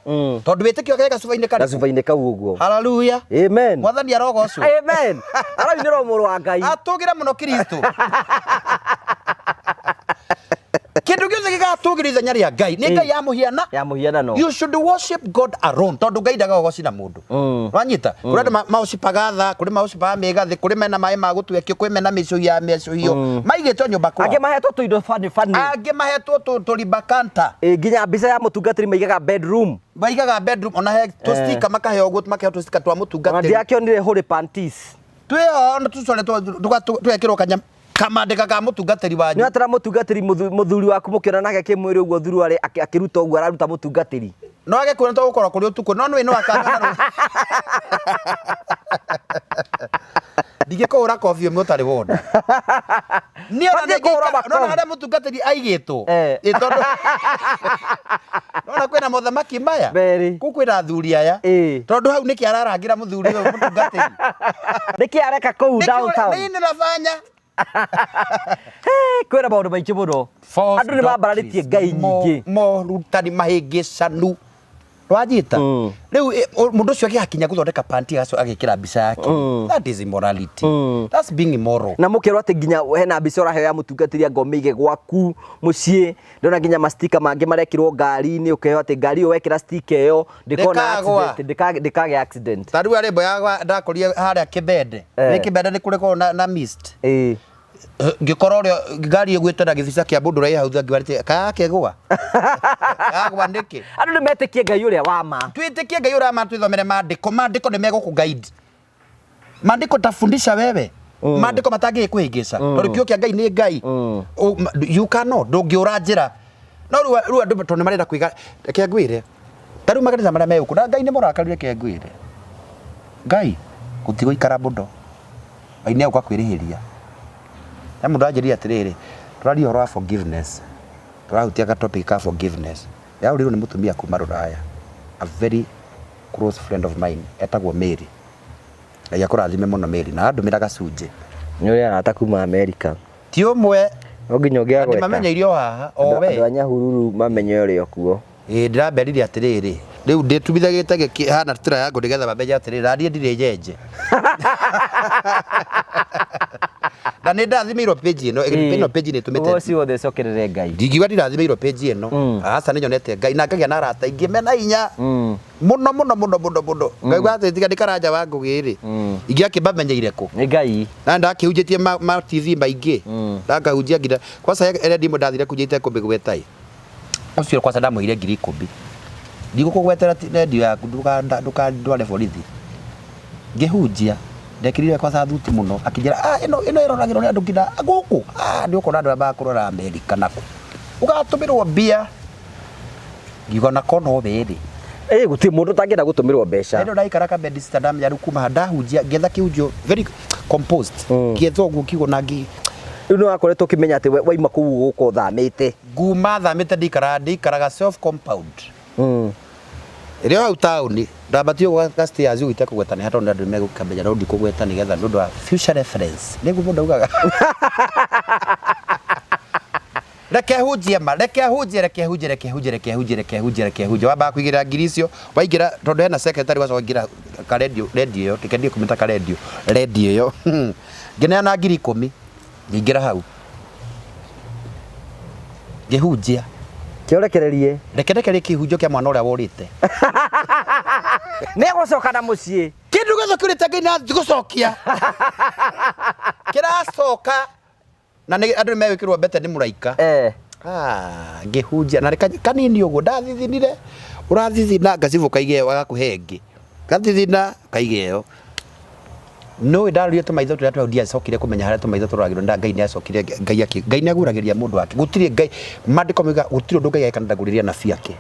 tondu witikio kega gacuba-ini kari gacuba-ini kau uguo hallelujah amen mwathani arogocwo amen arainiro muru wa Ngai atugira muno Kristo kindu giothe gigatugiriza nyari ya Ngai ni Ngai ya muhiana no you should worship God alone tondu Ngai ndaga gocina mundu wanyita kuri maushipaga tha kuri maushipaga megathi kuri mena mai ma gutwekio kuri mena micu ya mecu hiyo maigetwo nyumba kwa ange mahetwo tuindo fani ange mahetwo tulibakanta nginya mbica ya mutungatiri maigaga bedroom ona he to sticker makahe oguo makahe to sticker twa mutungatiri na ndiakionire holy panties tweo na tucore twekirwo kanyam kamandika ka mutungatiri wanyu ni atara mutungatiri muthuri waku mukiona nake kimwiri uguo thuru ari akiruta uguo araruta mutungatiri no age kwona to gukora kuri utuko no no akanga dige ko ura coffee mutari wona ni ona dige no hada mutungatiri aigitwo itondo no kwena mothamaki maya kukwira thuri aya tondu hau niki ararangira muthuri uyu mutungatiri niki areka kou downtown ni nafanya kwira maundu maingi muno andu ni mambararitie Ngai nyingi morutani mahingicanu wajita riu mundu ucio akihakinya guthondeka panty agikira mbica yake that is immorality that's being immoral na mukero ati nginya hena mbica uraheo ya mutungatiri ngomige gwaku mucii ndona nginya mastika mangi marekirwo ngari-ini ukeheo ati ngari iyo wekira sticker iyo ndikona accident ndikage accident tariu arimbo ya ndakorie haria kibende ni kibende ni kureko na mist ngikora rio ngari igwite na gibica kia mundu rai hau thangĩ warite kakegwa agwa ndiki andu ni metikie Ngai uria wama twitikie Ngai uria ma twithomere mandiko ni megũkũ guide mandiko tafundisha wewe mandiko matangi kuhingica tondu kiugo kia Ngai ni Ngai you cannot ndungiura njira no ru andu tondu marenda kwiga reke ngwire taru makanitha maria me ukuna Ngai ni murakarire ke ngwire Ngai gutigo ikara mundo Ngai ni uka kwirihiria na mundu anjiria atiriri turari horo of forgiveness turahutia ka topic ka forgiveness ya uriru ni mutumia kuma Ruraya a very close friend of mine etagwo Mary Ngai akurathime muno Mary na andumira gacunje ni uri anata kuma America ti umwe no nginya gia gweta mamenye irio haha o we andu anyahururu mamenye uri okuo ndiraberire atiriri riu nditubithagite hana tira yangu nigetha bamenye atiriri rani ndire nyenje na nä ndathimäirwo page ĩno page nä tå ũcio wothe cokerere Ngai ndingiuga ndirathimĩirwo page ĩno aca nä nyonete Ngai na ngagĩa na arata aingĩ mena hinya mũno mũno mũno mũno mũno ngaigua atĩ tiga nĩ karanja wa ngũgĩ rĩ ingĩ akĩmamenyeire kũ nĩ Ngai na ndakĩhunjĩtie ma TV maingĩ ndakahunjia nginya kwaca ndimũ ndathire kunjĩte kũmĩgweta ũcio kwaca ndamũire 10,000 ndigũkũgwetera redio yaku ndũkandware borithi ngĩhunjia ndekirire kwa thuti muno akijira ino iroragirwo ni andu ngina guku ni ukona andu abakurora America nako ugatumirwo bia ngigo na kono beri guti mundu tangenda gutumirwo mbeca ino ndaikara ka bed sister ndam ya rukuma handahunjia ngetha kiunjo very composed ngetha ugu kigo nangi ino akoretwo kimenya ati waima kuu guko thamite nguma thamite ndikaraga self compound Rio hau tauni ndabatio kwa stairs ugite kugwetana hato ndandu megukamenya rondi kugweta nigetha nundu wa future reference niguo mundu ugaga reke hujie wamba kuigira ngiri icio waigira tondu hena secretary wacoka ngira ka radio yo tikendie kumita ka radio yo ngine na ngiri 10 ngingira hau ngihunjia kiorekererie rekerekerie kihunjo kia mwana uria worite negucoka na mucii kindu gotho kurite Ngai na gucokia kiracoka na ni andu mewikirwo bete ni muraika ngihunjia na kanini uguo ndathithinire urathithina ngacibu kaige wagakuhengi gathithina kaigeo no ndarurie tumaitho turia twaundia cokire kumenya haria tumaitho turagirwo nda Ngai ni acokire Ngai ni aguragiria mundu wake gutire Ngai mandiko miga gutire ndu Ngai aikana ndaguriria na fiake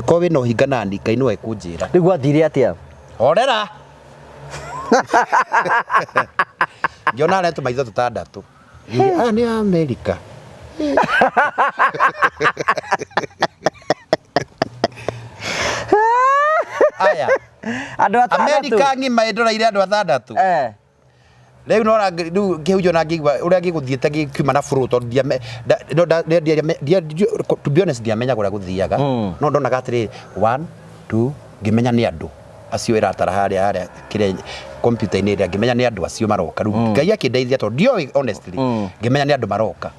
ko we no hinganani Ngai no ekunjira rigu athire atia orera Jona le tumaitho tutandatu ni America aya andu atandatu America ngima endoraire andu atandatu riu no riu ngihujo na ngigwa uria ngiguthiete ngiuma na furu to to be honest ndiamenya gura guthiaga no ndonaga atiri 1 2 ngimenya ni andu acio iratara haria kire computer ini ria ngimenya ni andu acio maroka riu Ngai akindeithia to ndio honestly ngimenya ni andu maroka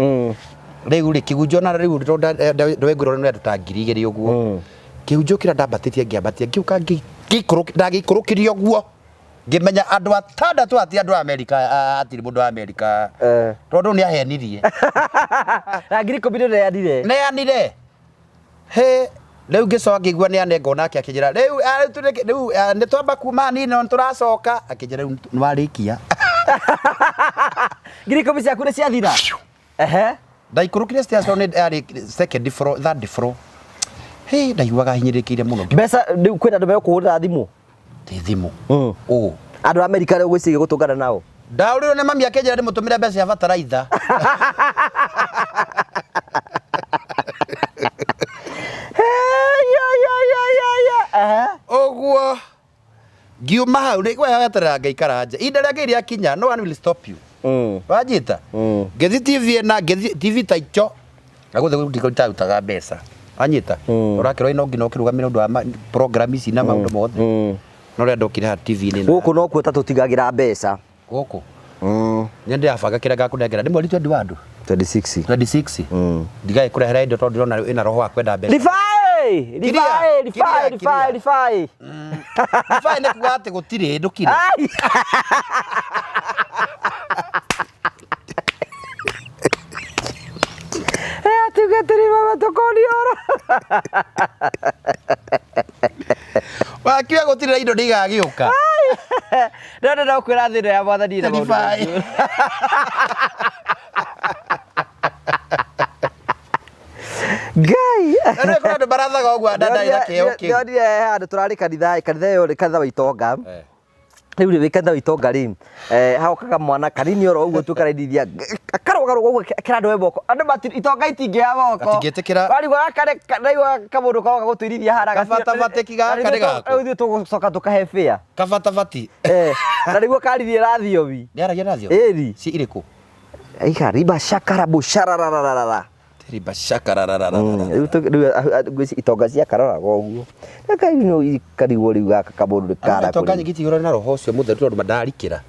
riu ri kigujo na riu ndweguro ni andu ta 2,000 uguo kihunjo kira ndambatitie ngiambatia ngiuka ngikurukirio guo ngimenya andu atandatu ati andu America atiri mundu America tondu ni ahenirie na ngiri 10 neanire he riu ngicoka ngigua ni anengo nake akijira riu ni twamba kuma ni no turacoka akijira riu nwarikia ngiri 10 ciaku ni ciathira ndaikurukire station ni ari second floor third floor he ndaiguaga hinyirikire muno mbeca riu kwina andu mekuhurira thimu ti thimu andu America riu gwicige gutungana nao ndauriro ni mami akejera ndi mutumire mbeca ya bataraitha oguo ngiuma hau ni gwe weterera ngaikara nja inde ria ngiria kinya no one will stop you wajita ngethi TV na ngethi TV taicho aguthe gutikautaga mbeca anyita urakirwo ino ngino kirugamira undu wa program ici na maundu mothe no ria ndokire ha TV ni guku no kuota tutigagira mbeca guku nyende yabanga kira gakunengera ndi mweri 26 ndigae kurehera indo tondu ndona ina roho wa kwenda mbeca rifai ne kuate gutire ndukire tugatiri mama tokoni oro wakiwa gutire indo ndigagiuka na Ndio ndio kwira thino ya mwathani na maundu. Ngai. Ndio kwa barathaga ogwa dada ira kio kio. Ndio handu turari kanitha yo ri kanitha wa Itonga. Riu ri kanitha wa Itonga ri haokaga mwana kanini oro uguo tukareithia akaroga uguo kirando weboko andu mati Itonga itinge ya boko Atingetekera bari wa kare raiwa kamundu karoga gutuirithia haraga kabata bateki kare gako riu tugucoka tukahe fia kabata bati na niguo karithie rathiomi ni aragia rathio eri si iriku aiha riba shakara bushararararara riba shakarararara riu Itonga cia karora goguo kai no ikarigwo riu gaka kamundu kara Itonga nyigiti yoro na roho cio mutheru tondu mandarikira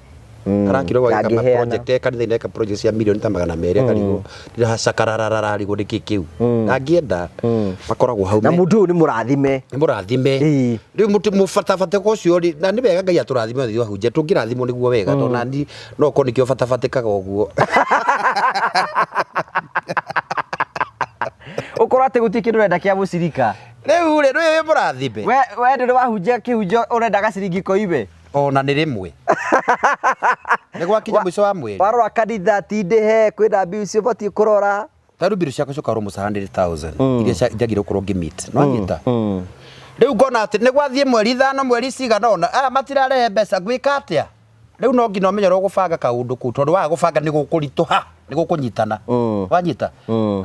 arakiro wa kama project kanitha ina project cia milioni ta 200 akarigo ndira shakarararara rigo ndiki kiu angienda makoragwo hau na mundu ni murathime riu mufatafate ko cio na ni wega ngai aturathime thio hunje tungirathimo niguo wega tona ndi no ko nikio fatafatikaga uguo ukora ate gutikindu renda kia mucirika riu ri we murathime we ndu wahunjia kihunjo urenda gaciringi koibe ona ni rimwe ni gwakinya mwico wa mweri warora kanitha tindihe kwina mbiu cio batie kurora taru biru ciako coka ro musa 100,000 iria njagire ukorwo ngimit no nyita riu ngona ati ni gwathie mweri 5 mweri cigana ona matirarehe mbeca gwika atia riu no ngina umenye ro gubanga kaundu ku tondu wa gubanga ni gukurituha ni gukunyitana wanyita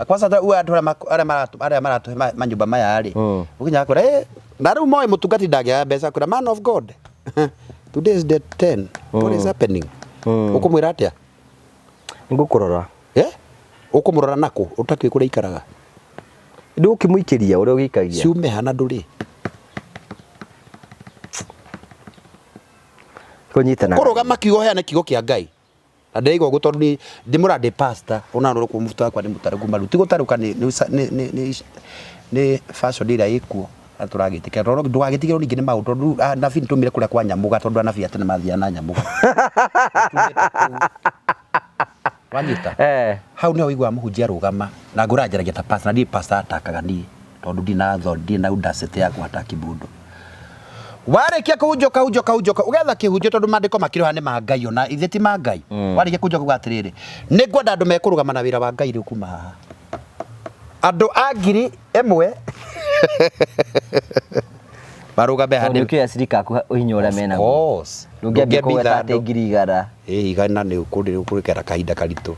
kwanza andu aria maratuhe manyumba maya ri ukinya akora na riu moe mutungati ndagia mbeca kura man of God today is the 10 what is happening ukumwira atia ngukurora ukumurora nako utakwi kuria ikaraga ndu ukimuikiria uria ugikagia ciume hana nduri kunyitana kurugama kiugo heane kiugo kia Ngai ndaigo gutondu ni ndimurade pastor ona no kumufuta kwa ni mutarugu maruti gutaruka ni fashion ira ikuo aturagitikira tondu ndwagitikira ningi ni maundu nabi ntumire kuria kwa nyamuga tondu nabi atene mathia na nyamuga wanyita hau ni oigwa muhunjia rugama na nguranjaragia ta pastor ndi pastor atakaga ni tondu ndina thodi na udacete ya gwataki mundu warikia kuhunjoka ugetha kihunjio tondu mandiko makiro hane ma Ngai ona ithe ti ma Ngai warikia kuhunjoka gwatiriri ni ngwenda andu mekurugama na wira wa Ngai riu kuma haha andu angiri emwe barugame hane ukio cirika ku uhinyo ura mena ndungiambia kuweta ate ngiri igana igana ni ukurikera kahinda karitu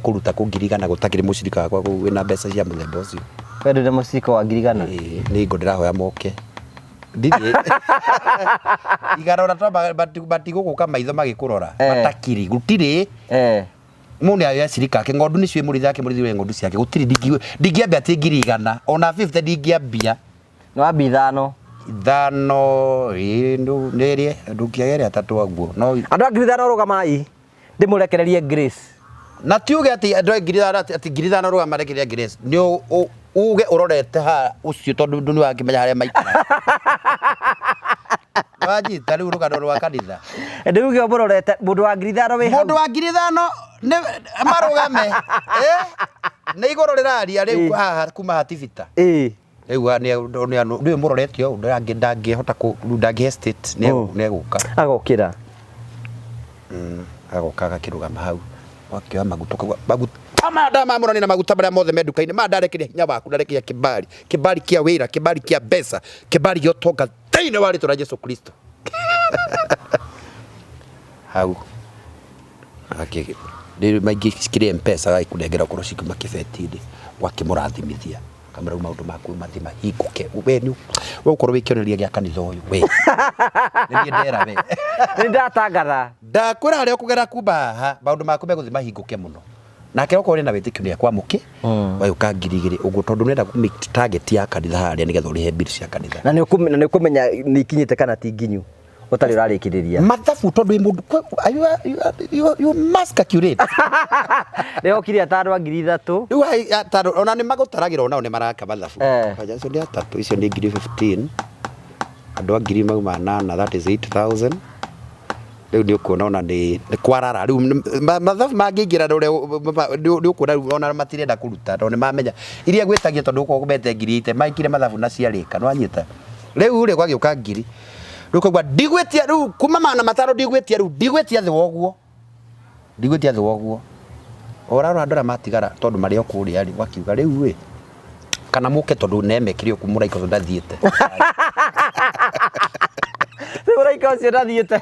kuruta ku ngiri igana gutakiri mucirika wakwa wina mbeca cia muthemba ucio wendu na mucirika wa ngiri igana ni ngo ndirahoya moke ndithie igarora twa batiguguka maitho magikurora matakiri gutiri mundu ya cirika ke ngondu ni cue muritha ke murithi we ngondu ciake gutiri ndingiambia ati ngiri igana ona 50 ndingiambia no abi ithano ndu nerie ndukiagere atatu aguo no andu ngiri ithano rugamai ndimurekererie Grace na tiuge ati andu ngiri ithano rugama rekereria Grace ni uge urorete ha ucio tondu ndu ni wakimenya haria maikara wajita riu rugano rwa kanitha ndiuge umurorete mundu wa ngiri ithano wi mundu wa ngiri ithano ni marugame ni igoro riraria riu haha kuma hativita riu ni muroretio ndangihota ku ndangi estate ni eguka agokira agoka agakirugama hau wakioya maguta amada mamurani na maguta maria mothe menduka-ini mandarekeria hinya waku ndarekeria kibali kia wira kibali kia mbeca kibali gya utonga thiini wa ritwa rĩa Jesu Kristo hau ndi maingi cikire mpesa gaikunengera korwo cikuma kibeti-ini wakimurathimithia kamera maundu maku mathima hinguke we ukorwo wikioneria gya kanitha uyu we ni ndera we ni ndatangatha ndakwira haria ukugera kumba haha maundu maku meguthima hinguke muno nake uko na witikio ni kwa muki wayuka ngirigiri ugu tondu nenda ku target ya kanitha haria nigetha urihe bill cia kanitha na ni ukumenya ni ikinyite kana ti nginyu utari urarikiriria mathabu tondu mundu you must calculate leo kiria tano ngiri 3 riu tano ona ni magutaragira ona ni maraka mathabu kaja so ni 3 icio ni ngiri 15 andu ngiri mauma 8 that is 8,000 riu ni ukuona ona ni kwarara riu mathabu mangingira ni ukuona ona matirenda kuruta tondu mamenya iria gwetagia tondu uko kubete ngiri ite maikire mathabu na ciarika no anyita riu ri gwagiuka ngiri Rukogwa ndigwetia riu kuma mana mataro ndigwetia riu ndigwetia thi woguo. Ndigwetia thi woguo. Oraro andora matigara tondu mari okuria ri wakiuga riu we. Kana muke tondu nemekire oku muraika tondu ndathiete. Muraika ucio ndathiete.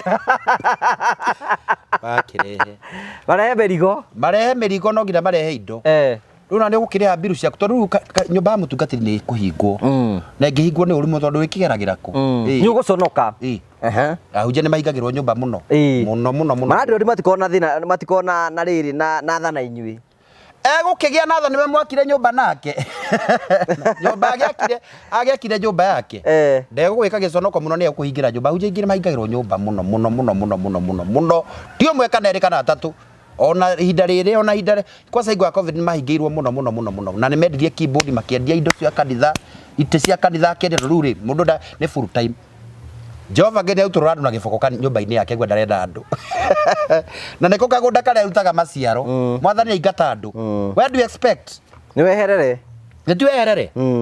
Bakirehe. Marehe merigo no nginya marehe indo. Riu na nigukiria mbiru ciaku tondu nyumba ya mutungatiri ni kuhingwo. Na ingihingwo ni urimu tondu wikigeragira ku. Ni uguconoka. Ahunjia ni mahingagirwo nyumba muno. Muno. Marandori matikona thina matikona na riri na thana inyui. Gukigia natho niwe mwakire nyumba nake. Nyumba agiakire nyumba yake. Ndegugwika giconoko muno ni ekuhingira nyumba. Ahunjia ingire mahingagirwo nyumba muno. Tio mweka neri kana atatu. Ona ihinda riri ona ihinda kwa saigwa covid ni mahingirwo muno na ni mendirie keyboard makiendia indo cia kanitha ite cia kanitha kende ruri mundu ni full time Jehova ngene uturora andu na giboko kan nyumba-ini yake gwa ndarenda andu na niko kagunda kare rutaga maciaro mwathani aingata andu where do you expect ni weherere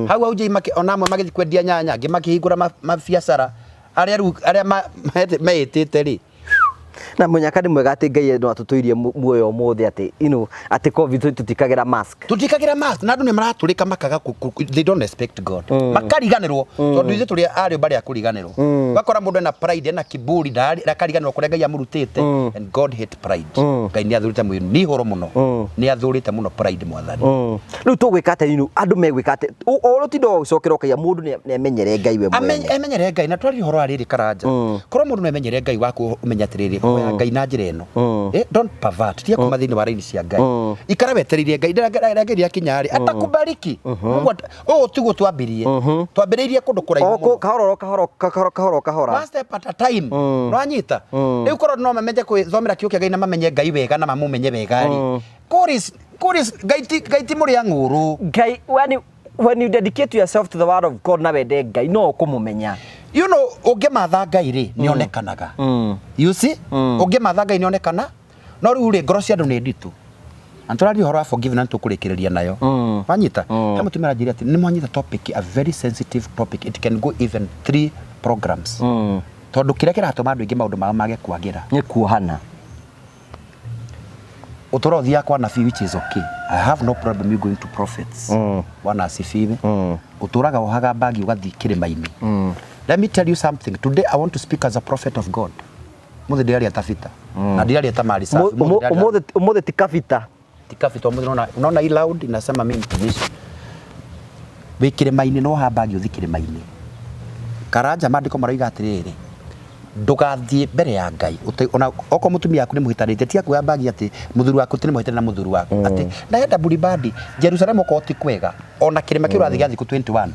hau auje ona amwe magithi kwendia nyanya ngi makihingura mabiacara aria meitite ri na munyaka ni mwega ati Ngai no atutuirie muoyo umuthi ati covid tutikagira mask na andu ni maraturika makaga they don't respect God makariganirwo tondu ithe turi ari bari akuriganirwo bakora mundu na pride na kiburi na kariganirwo kuria Ngai amurutite and God hate pride Ngai ni athurite muyo ni horo muno ni athurite muno pride mwathani riu tugwika ati andu megwika ati urutindo ucokera ukaia mundu ni amenyere Ngai we mwene amenyere Ngai na twari horo ariri karanja korwo mundu ni amenyere Ngai waku umenya atiriri Ngai na njira ino don't pervert tia kuma thini wa raini cia Ngai ikara weteririe Ngai ndageria kinyari atakubariki tugo twambiririe kundu kuraihu kahora one step at a time nwanyita riu korwo no mamenye kwithomera kiukia Ngai na mamenye Ngai wega na mamumenye wega ri kuris Ngai ti muri anguru Ngai when you dedicate yourself to the word of God na wende Ngai no kumumenya you know ungimatha Ngai ri ni onekanaga you see ungimatha Ngai ni onekana no riu ri ngoro cia andu ni nditu anturari horo forgiveness tukurikireria nayo wanyita kama tumira njiri ati ni mwanyita topic a very sensitive topic it can go even 3 programs tondu kire kiratuma andu ingi maundu mao mage kwagira ni kuohana utorothia kwa nabii which is okay I have no problem you going to prophets wana asifiwe uturaga ohaga bagi ugathi kirima-ini let me tell you something today I want to speak as a prophet of God muthe ndiari atafita na ndiari atamari safi umuthe tikafita umuthe unaona hii loud inasema mimi mtumishi wikirima-ini no habagi uthi kirima-ini karanja mandiko maraiga atiriri ndugathie mbere ya Ngai ona oko mutumia yaku ni muhitanite tia kuya bagi ati muthuru waku tini muhitana na muthuru waku ati naenda buribadi Jerusalem ko ti kwega ona kirima kiru athi gathi ku 21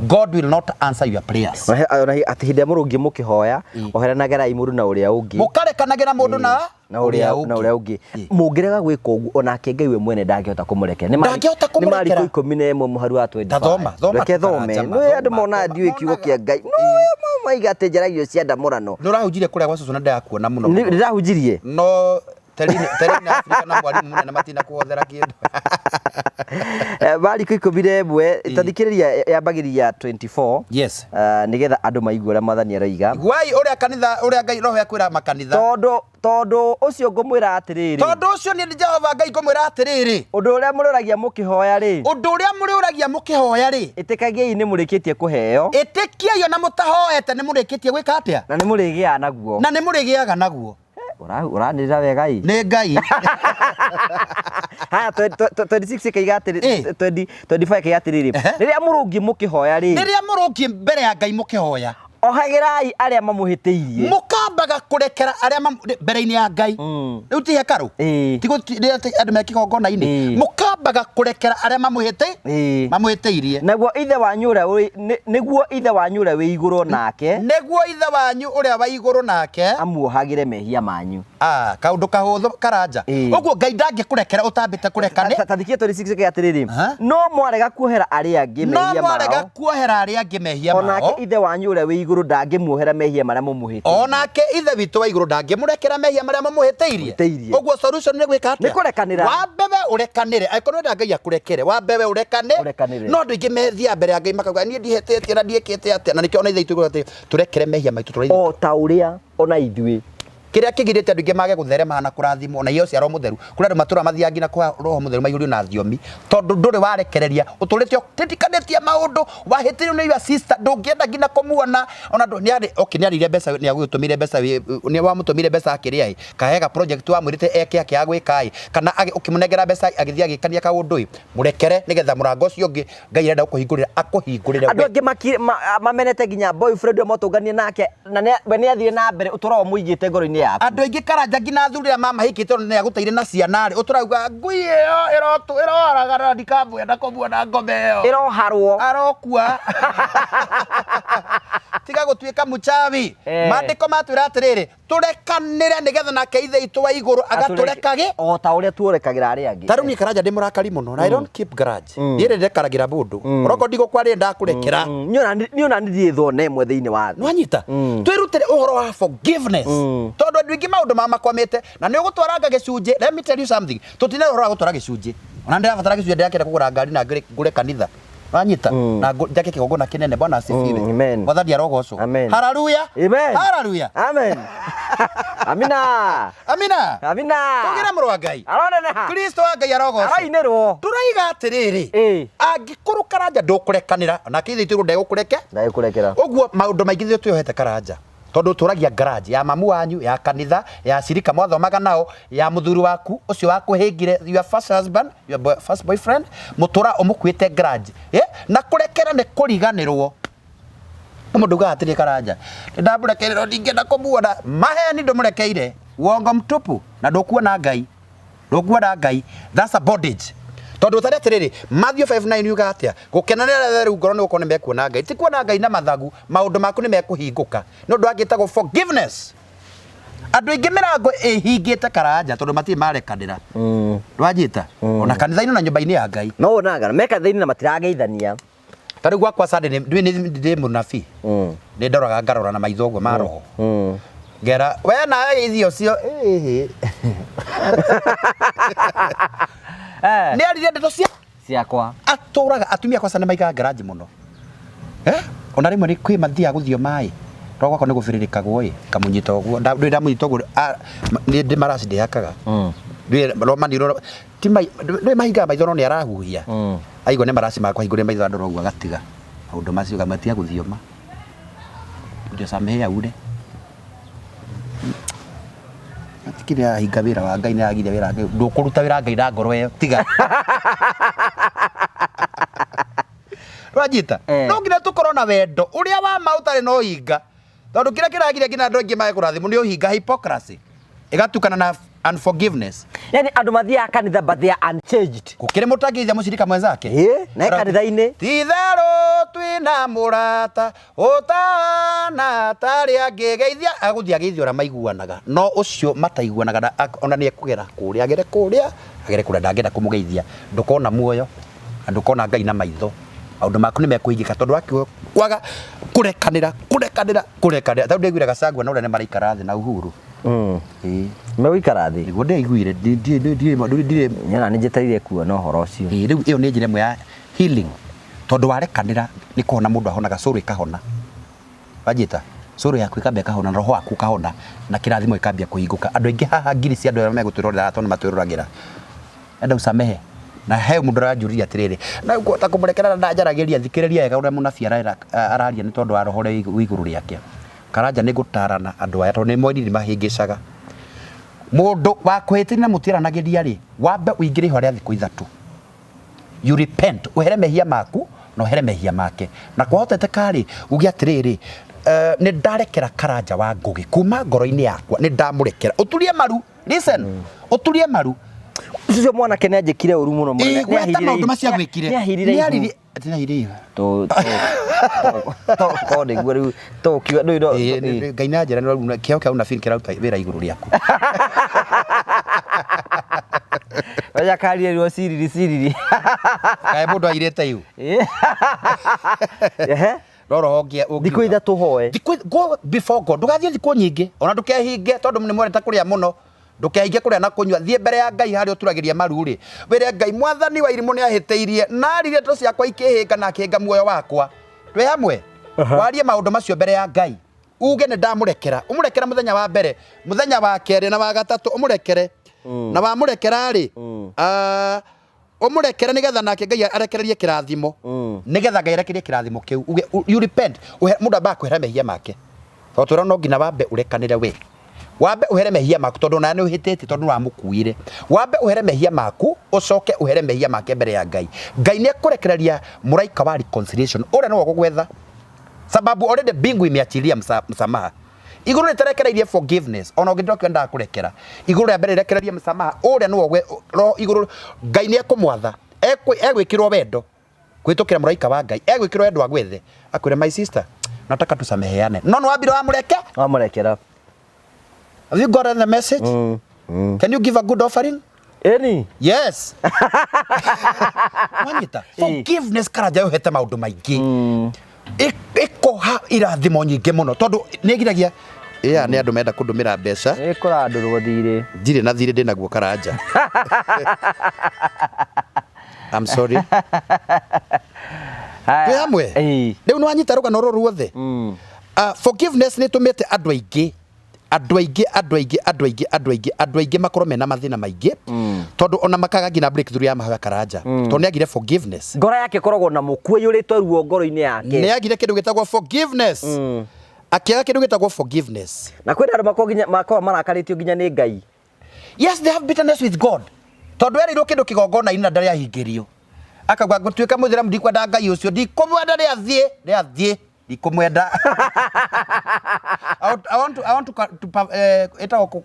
God will not answer your prayers ona ati hinde murungi mukihoya oheranagera imundu na uria ungi mukarekanagira mundu na uria ungi mungirega gwika ugu ona ke Ngai we mwene ndangihota kumurekera ni mari 11 muharu wa 20 reke thome no andu mona ndiwe kiugo kia Ngai no maiga ati njaragio cia ndamurano ndurahunjirie kuria gwa cucu na ndakuona muno ndirahunjirie no terina Afrika na mwalimu munene matina kuhothera kindu bari 11 itathikiriria yambagiria 24 yes nigetha andu maigua ria mathani araiga gwai uria kanitha uria Ngai roho yakwira makanitha tondu ucio ngumwira atiriri tondu ucio ni Jehova Ngai ngumwira atiriri undu uria mururagia mukihoya ri itikagiai ni murikitie kuheo itikiai ona mutahoete ni murikitie gwika atia na ni murigia naguo na ni murigiaga naguo uranirira wega ii ni Ngai haya 26 kaigatiri 25 kaigatiriri riria murungi mukihoya ri riria murungi mbere ya Ngai mukihoya ohagirai aria mamuhitiirie mukambaga kurekera aria mbere-ini ya Ngai riu ti hekaru tigo andu mekigongona-ini mukambaga kurekera aria mamuhitiirie naguo ithe wanyu uria wi iguru nake uria wa iguru nake amuohagire mehia manyu kaundu kahuthu karanja uguo Ngai ndangikurekera utambite kurekane tathikie 26 kiatiriri no mwarega kuohera aria angi mehia mao onake ithe wanyu uria wi iguru ndangimuohera mehia maria mumuhitiirie onake ithe witu wa iguru ndangimurekera mehia maria mumuhitiirie uguo solution ni gwika atia ni kurekanira wambebe urekanire kono nda Ngai akurekere wambe we urekane no ndu ingi methia mbere ya Ngai makauga nie ndihetete na ndiekete atia na nikio ona ithe itu turekere mehia maitu tũrĩ o ta ũrĩa ona ithuĩ kiria kigirite andu ingi mage gutherema na kurathimo na iyo cia roho mutheru kuri andu matura mathia ngina kwa roho mutheru maiyurio na thiomi tondu nduri warekereria uturite titikanetie maundu wahitirio ni your sister ndungienda ngina kumuona ona ni ari okay ni arire mbeca ni agutumire mbeca ni wamutumire mbeca akiria kahega project wa mwirite eke akiagwika kana ukimunengera mbeca agithia agikania kaundu murekere nigetha murango ucio ungi Ngai arenda akuhingurire andu angi mamenete nginya boyfriend motunganie nake na ni athire na mbere utoro muigite ngoro-ini yaku andu aingi karanja ngina thurira mama hikite ni aguteire na ciana ri uturauga ngui iyo iroaragara ndikambuya ndakomuona ngome iyo iroharwo arokua tiga gutuika muchawi mandiko matwira atiriri turekanire nigetha nake ithe itu wa iguru agaturekage o ta uria tuorekagira ari angi taru ni karanja ndi murakari muno na I don't keep grudge ndire ndekaragira mundu roko ndigo kwari ndakurekera ni ona ndi thona imwe thiini wa no anyita twirutire uhoro wa forgiveness tondu andu ingi maundu makwamite na ni ugutwaranga gicunje let me tell you something tutine uhoro wa gutwara gicunje ona ndirabatara gicunje ndakira kugura ngari na ngure kanitha wanyita na njake kigogona kinene bwana asifiwe wathani arogocwo haleluya amen haleluya amen amina amina amina tugira muru wa Ngai aroneneha Kristo wa Ngai arogocwo arainerwo turaiga atiriri angikuru karanja ndukurekanira na kithi itu ndegukureke ndekurekera uguo maundu maingi thio tuyohete karanja tondu turagia garage ya mamu wanyu ya kanitha ya shirika mwathomaga nao ya muthuri waku ucio wakuhingire your first husband your first boyfriend mutura umukwite garage na kurekera ne kuriganirwo mundu gatiri karanja ndamurekerero ndingenda kumuona maheni ndumurekeire wongo mtupu na ndukuona Ngai that's a bondage tondu tare atiriri Matthew 5:9 yuga atia gukenanira riu ngoro ni ukone mekuona Ngai ti kuona Ngai na mathagu maundu maku ni mekuhinguka no ndu agitagwo forgiveness andu ingi mirango ihingite karanja tondu mati marekanira ndwajita ona kanitha-ini na nyumba-ini ya Ngai no onaga mekatha-ini na matirageithania tari gwakwa Sunday ndi munabii ni ndoraga ngarora na maitho guo ma roho ngera we na ithio cio ni arire ndeto ciakwa aturaga atumia kwa sana maiga garage muno ona rimwe ni kwi mathia guthio mai rogo ko ni gufiririkagwo kamunyita uguo ndamunyita uguo ni ndi marasi ndi yakaga ndi roma ni ro timai ndi maiga maitho no ni arahuhia aigo ni marasi makwa hingure maitho andoro uguo gatiga maundu macio gamatia guthio ma ndio samehe aude kire hinga wira wa Ngai ni agire wira ndukuruta wira Ngai na ngoro iyo tiga rwajita no ngira tukorona wendo uria wa mautari no hinga tondu kira kiragire ngina andu ingi mae kurathimu ni uhinga hypocrisy igatukana na unforgiveness yani andu mathia kanitha but they are unchanged gukire mutangithia mushirika mwenzake na kanitha-ini tithero twina murata utana tari angigeithia aguthia ageithia ora maiguanaga no ucio mataiguanaga ona ni ekugera kuria agere kuria ndangenda kumugeithia ndukona muoyo ndukona Ngai na maitho maundu maku ni mekuhingika tondu akio kwaga kurekanira tondu ndiguiraga Sagwa na uria ni maraikara thi na Uhuru megũikara thĩ niguo ndeiguire ndire nyona nĩ njĩtarire kuona ũhoro ũcio rĩu ĩyo nĩ njĩra ĩmwe ya healing tondu warekanĩra nĩ kuhona mũndũ ahonaga cũrũ ikahona wajita cũrũ yaku ikambia kahona na roho waku kahona na kĩrathimo ikambia kũhingũka andũ aingĩ haha ngiri cia andũ arĩa megũtwĩrorera tondũ matwĩroragĩra enda usamehe na he mundu aranjuria atiriri na ta kumurekera na njaragiria thikiriria wega uria munabii araria ni tondu wa roho ri iguru riake karanja ni gutarana andu aya tondu ni moiri mahingicaga mundu wa kwihitira mutiranagiria ri wambe uingire iho ria thiku ithatu you repent uhere mehia maku no here mehia make na kwahotete kari ugi atiriri ni ndarekera karanja wa ngugi kuma ngoro-ini yakwa ni ndamurekera uturie maru listen uturie maru ucio mwanake nĩ anjĩkire ũru mũno nĩ maũndũ macio agwĩkire nĩ arire to nĩguo rĩu to kiuga Ngai na njĩra nĩ kĩo kĩa ũnabii kĩraruta wĩra igũrũ rĩaku oya karirwo ciriri kaĩ mũndũ airĩte iu roro hongia thikũ ithatũ hoe go before God ndũgathiĩ thikũ nyingĩ ona ndũkehinge tondũ nĩ mwendete kũrĩa mũno ndukehinge kuria na kunyua thie mbere ya Ngai hari uturagiria maru ri wire Ngai mwathani wa irimu ni ahiteirie na rire to ciakwa ikihinga na kihinga muoyo wakwa twe hamwe warie maundu macio mbere ya Ngai uge ni ndamurekera umurekera muthenya wa mbere muthenya wa keri na wa gatatu umurekere na wa murekera ri umurekere nigetha nake Ngai arekererie kirathimo nigetha Ngai arekererie kirathimo kiu uge you repent mundu amba kwehera mehia make twatwira no ngina wambe urekanire we wambe uhere mehia maku tondu na ni uhitete tondu wa mukuire wambe uhere mehia maku ucoke uhere mehia make mbere ya Ngai Ngai ni akurekereria muraika wa reconciliation ore no gugwetha sababu already bingu imeachilia msamaha iguru nitarekereirie forgiveness ona ngindo kwenda kurekera iguru ya mbere rekereria msamaha ore no iguru Ngai ni akumwatha egwikirwo wendo kwitukira muraika wa Ngai egwikirwo wendo agwethe akwire my sister nataka tusameheane no wambira wa murekera. Have you gotten the message? Can you give a good offering? Any? Yes. Wanyita. Forgiveness karaja uhete maundu maingi. Ikoha irathimo nyingi muno tondu nigiragia ni andu menda kundumira mbeca. Ikora andu ruthire. Ndire na thire ndinaguo karaja. I'm sorry. Twe hamwe. Riu nwanyita rugano ruru ruothe. Forgiveness ni tumite andu aingi makorwo mena mathina maingi tondu ona makaga ngina breakthrough ya mahoya karaja tondu niagire forgiveness ngoro yake koragwo na mukwe yuritwo ruo ngoro-ini yake niagire kindu gitagwo forgiveness akiaga kindu gitagwo forgiveness na kwina andu makorwo marakaritio nginya ni Ngai. Yes, they have bitterness with God tondu erirwo kindu kigongona ina ndari ahingirio akagwa gutuika muthira ndikwenda Ngai ucio ndikumwenda ri athie ikumwenda. I want to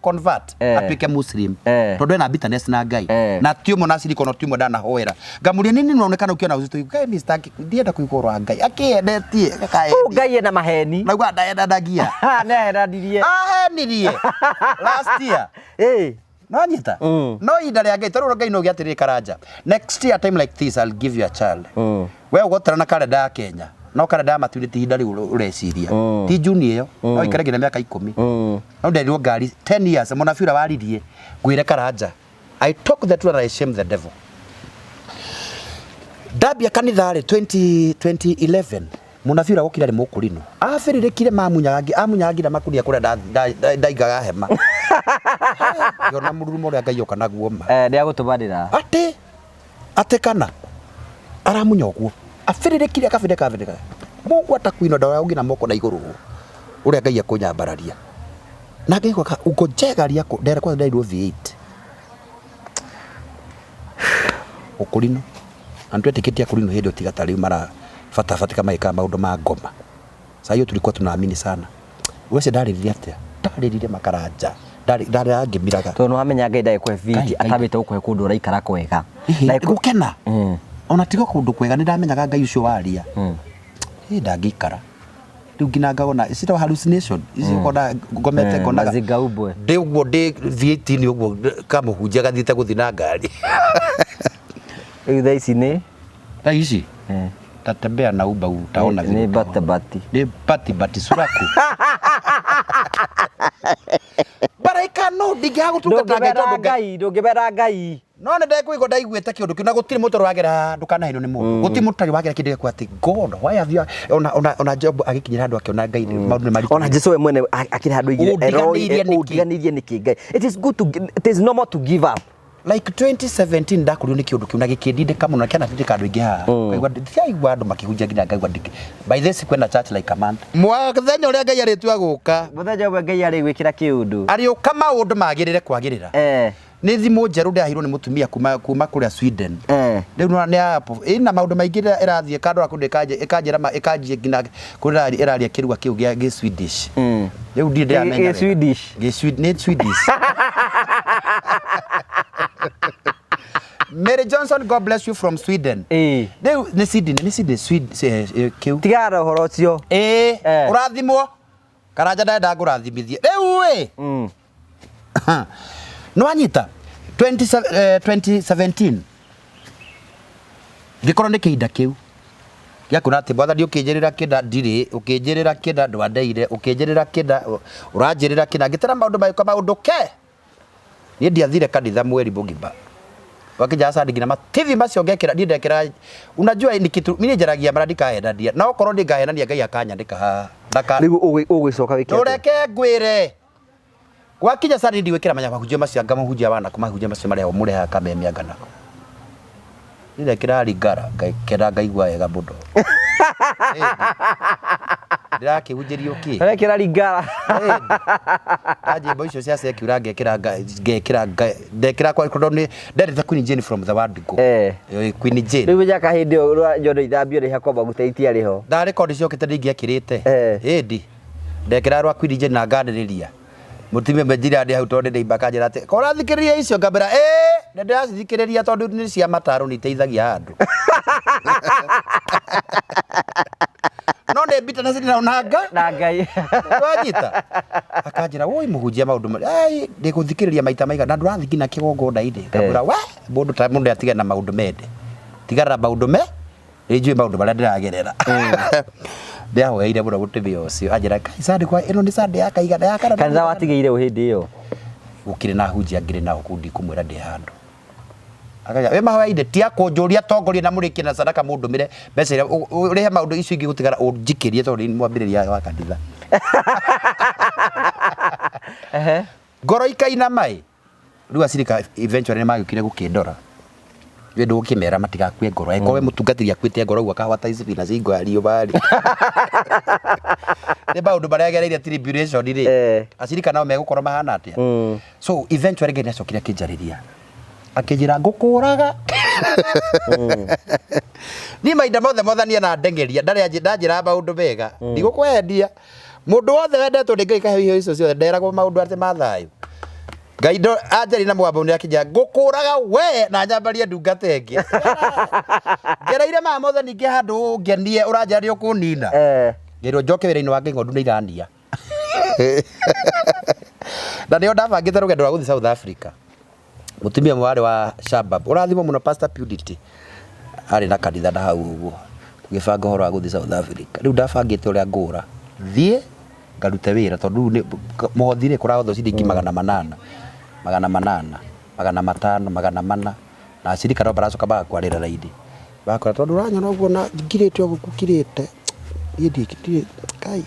convert atuike Muslim tondu ena bitterness na Ngai na tiumo na siriko no tiumo ndana hoera ngamuria nini nonekana ukiona uzito Ngai Mr. ndienda kuikorwa Ngai akiendetie kakae Ngai ena maheni na gwa ndaendagia ndaendirie ahenirie last year no nyita no ida ria Ngai taru Ngai no giatirire karaja next year time like this I'll give you a child we ugotara na kalenda ya Kenya no kalenda maturity hinda ri ureciria ti juni iyo no ikare ngina miaka 10 no nderirwo ngari 10 years munafira waririe gwire karaja I talk the truth and I shame the devil. Dabia kanitha ri 2011 munafira gukira ri mukurino afirire kire amunyagira makuria kuria ndaigaga hema yona mururumo ria Ngai yoka naguo ma ndia gutubarira ate kana aramunya guo afirire kire akabindeka mungu atakwino ndawa ugina moko na iguru uria Ngai akunyambararia na Ngai gwaka uko jegaria ko ndera kwa ndairwo V8 ukurino andu etikitia kurino hindi utigatari mara fatafatika maika maundu ma ngoma sasa hiyo tulikuwa tunaamini sana wese ndaririria atia ndariririe makaraja ndari angimiraga tondu amenya Ngai ndai kwe viti atabite ukwe kundu uraikara kwega na gukena ona tigo kundu kwega ni ndamenyaga Ngai ucio waria ndangikara riu ngina ngona isita hallucination icio kona ngomete kona mazingaubwe ndi uguo ndi V8 ni uguo kamuhunjia gathite guthina ngari thaa ici ni tatembea na uba utaona vile ni bati suraku baraika no digago tukatange tondu Ngai ndungibera Ngai no ne ndekuigo ndaiguite kiundu kiuna gutiri mutoro wagera ndukana hino ni mundu gutiri mutari wagera kindu kwa ati God why have you ona Job agikinyira handu akiona Ngai maundu ni mari ona Jesu we mwene akira handu udiganirie niki Ngai it is normal to give up like 2017 ndakurio ni kiundu kiuna gikindinde kama na kiana tindika andu ingi ha kaigwa ndiaigwa andu makihunjia nginya ngaigwa ndiki by this kwenda church like a man mwathenya uria Ngai aritua guka muthenya we Ngai ari gwikira kiundu ariuka maundu magirire kwagirira ni thimu njeru ndahirwo ni mutumia kuma kuria Sweden riu ni hapo ina maundu maingi irathie kandora kundu ikanjie ngina kuria iraria kirua kiu gia Swedish riu ndi ndiamenya Swedish ni Swedish Mary Johnson, God bless you from Sweden. Ni Sweden kiu tigara horo cio urathimwo karaja ndenda ngurathimithie riu no anyita 2017 gikorwo ni kiinda kiu yakuna ati bwathani ukinjirira kinda ndiri ukinjirira kinda ndwandeire ukinjirira kinda uranjirira kinda ngitera maundu maiko maundu ke Niĩ ndiathire kanitha mweri mũgima. Wakija sasa ndigina mativi macio ngekira ndekira unajua ni kitu mimi njaragia mara ndikahenania na okorwo ndingahenania Ngai akanyandika ha ndaka riu ugicoka wiki ureke ngwire wakinya sasa ndiwikira manya mahunjia macio ngamahunjia bana kumahunjia macio maria mureha kamemia ngana ndekira rigara ngekira ngaigua wega muno ndirakihunjirio ki ndekira rigara aje icio cia sekiura ngekira kwa kodoni nderete Queen Jane from the word go Queen Jane riu jaka hindi njondo ithambio ri hakomba guteitia riho da record cio kete ndingiakirite hindi ndekira rwa Queen Jane na nganiriria mutimia menjira ndi hau tondu ndi bakanjira ati kora thikiriria icio ngambira ndirathikiriria tondu ni cia mataro ni teithagia andu no ne bita na sina unaga na Ngai wanyita akanjira woi muhunjia maundu ai ndiguthikiriria maita maiga na ndurathikina kigongo ndaide ngambira we mundu ta mundu atiga na maundu mende tigara maundu me rijue maundu baria ndiragerera ndiahogeire muno gutithia ucio anjira kai sande kwa ino ni sande ya kaigana ya kana kanitha watigeire uhindi iyo gukire na hunjia ngire na ukundi kumwira ndi handu akaja we mahoya inde tia kunjuria tongoria na murikie na sadaka mundu mire mbeca urihe maundu icio ingi gutigara unjikirie tondu ni mwambiriria wa kanitha ngoro ikaina mai riu acirika eventually ni magukire gukindora we ndu ukimera matigakue ngoro eko we mutungatiri akwite ngoro gwa kahwata ici na cingo ario bari ne maundu baria gereire tribulation ri acirika nao megukorwo mahana atia so eventually ngene acokire kinjariria akijira ngukuraga ni maida mothe ni na ndengeria ndajira maundu mega ndigukwendia mundu wothe wendetwo ni Ngai kaheo icio ciothe nderagwo maundu ati mathayo Ngai ndo ajari na mwambo ni akija ngukuraga we na nyambaria ndungata ingi ngereire ma mothe ningi handu ngenie uranjari ukunina ngero njoke wira-ini wa Ngai ngondu ni irania na ndio ndabangite rugendo rwa guthi South Africa mutumia mwari wa Shabab urathimo muno Pastor Purity ari na kanitha na hau uguo tugibanga horo wa guthi South Africa riu ndabangite uria ngura thie ngarute wira tondu ni mothire kuragotho ciringi 800 400 na acirika no baracoka bagakwarira raidi bakora tondu uranyona uguo na ngirite uguo kukirite ndikire kai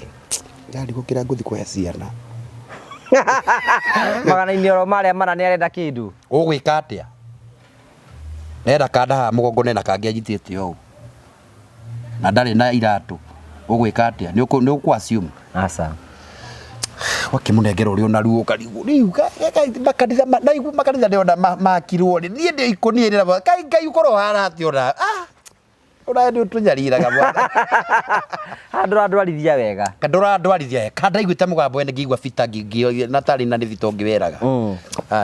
yari gukira nguthi kwa ciana magana-ini oro maria mana ni arenda kindu ugwika atia nenda kanda ha mugongo nena kangi anyitite o na ndari na iratu ugwika atia ni uku assume asa wakimunengera uri ona ruo karigu riu makanitha makanitha ndio makirwo ni ndio ikoni rira kai Ngai ukorwo harati ona ora ndio tunyariraga bwana andå ndwarithia wega kandå ndwarithia kanda iguite mugambo ene ngigua fita ngigio na tari na nithito ngiweraga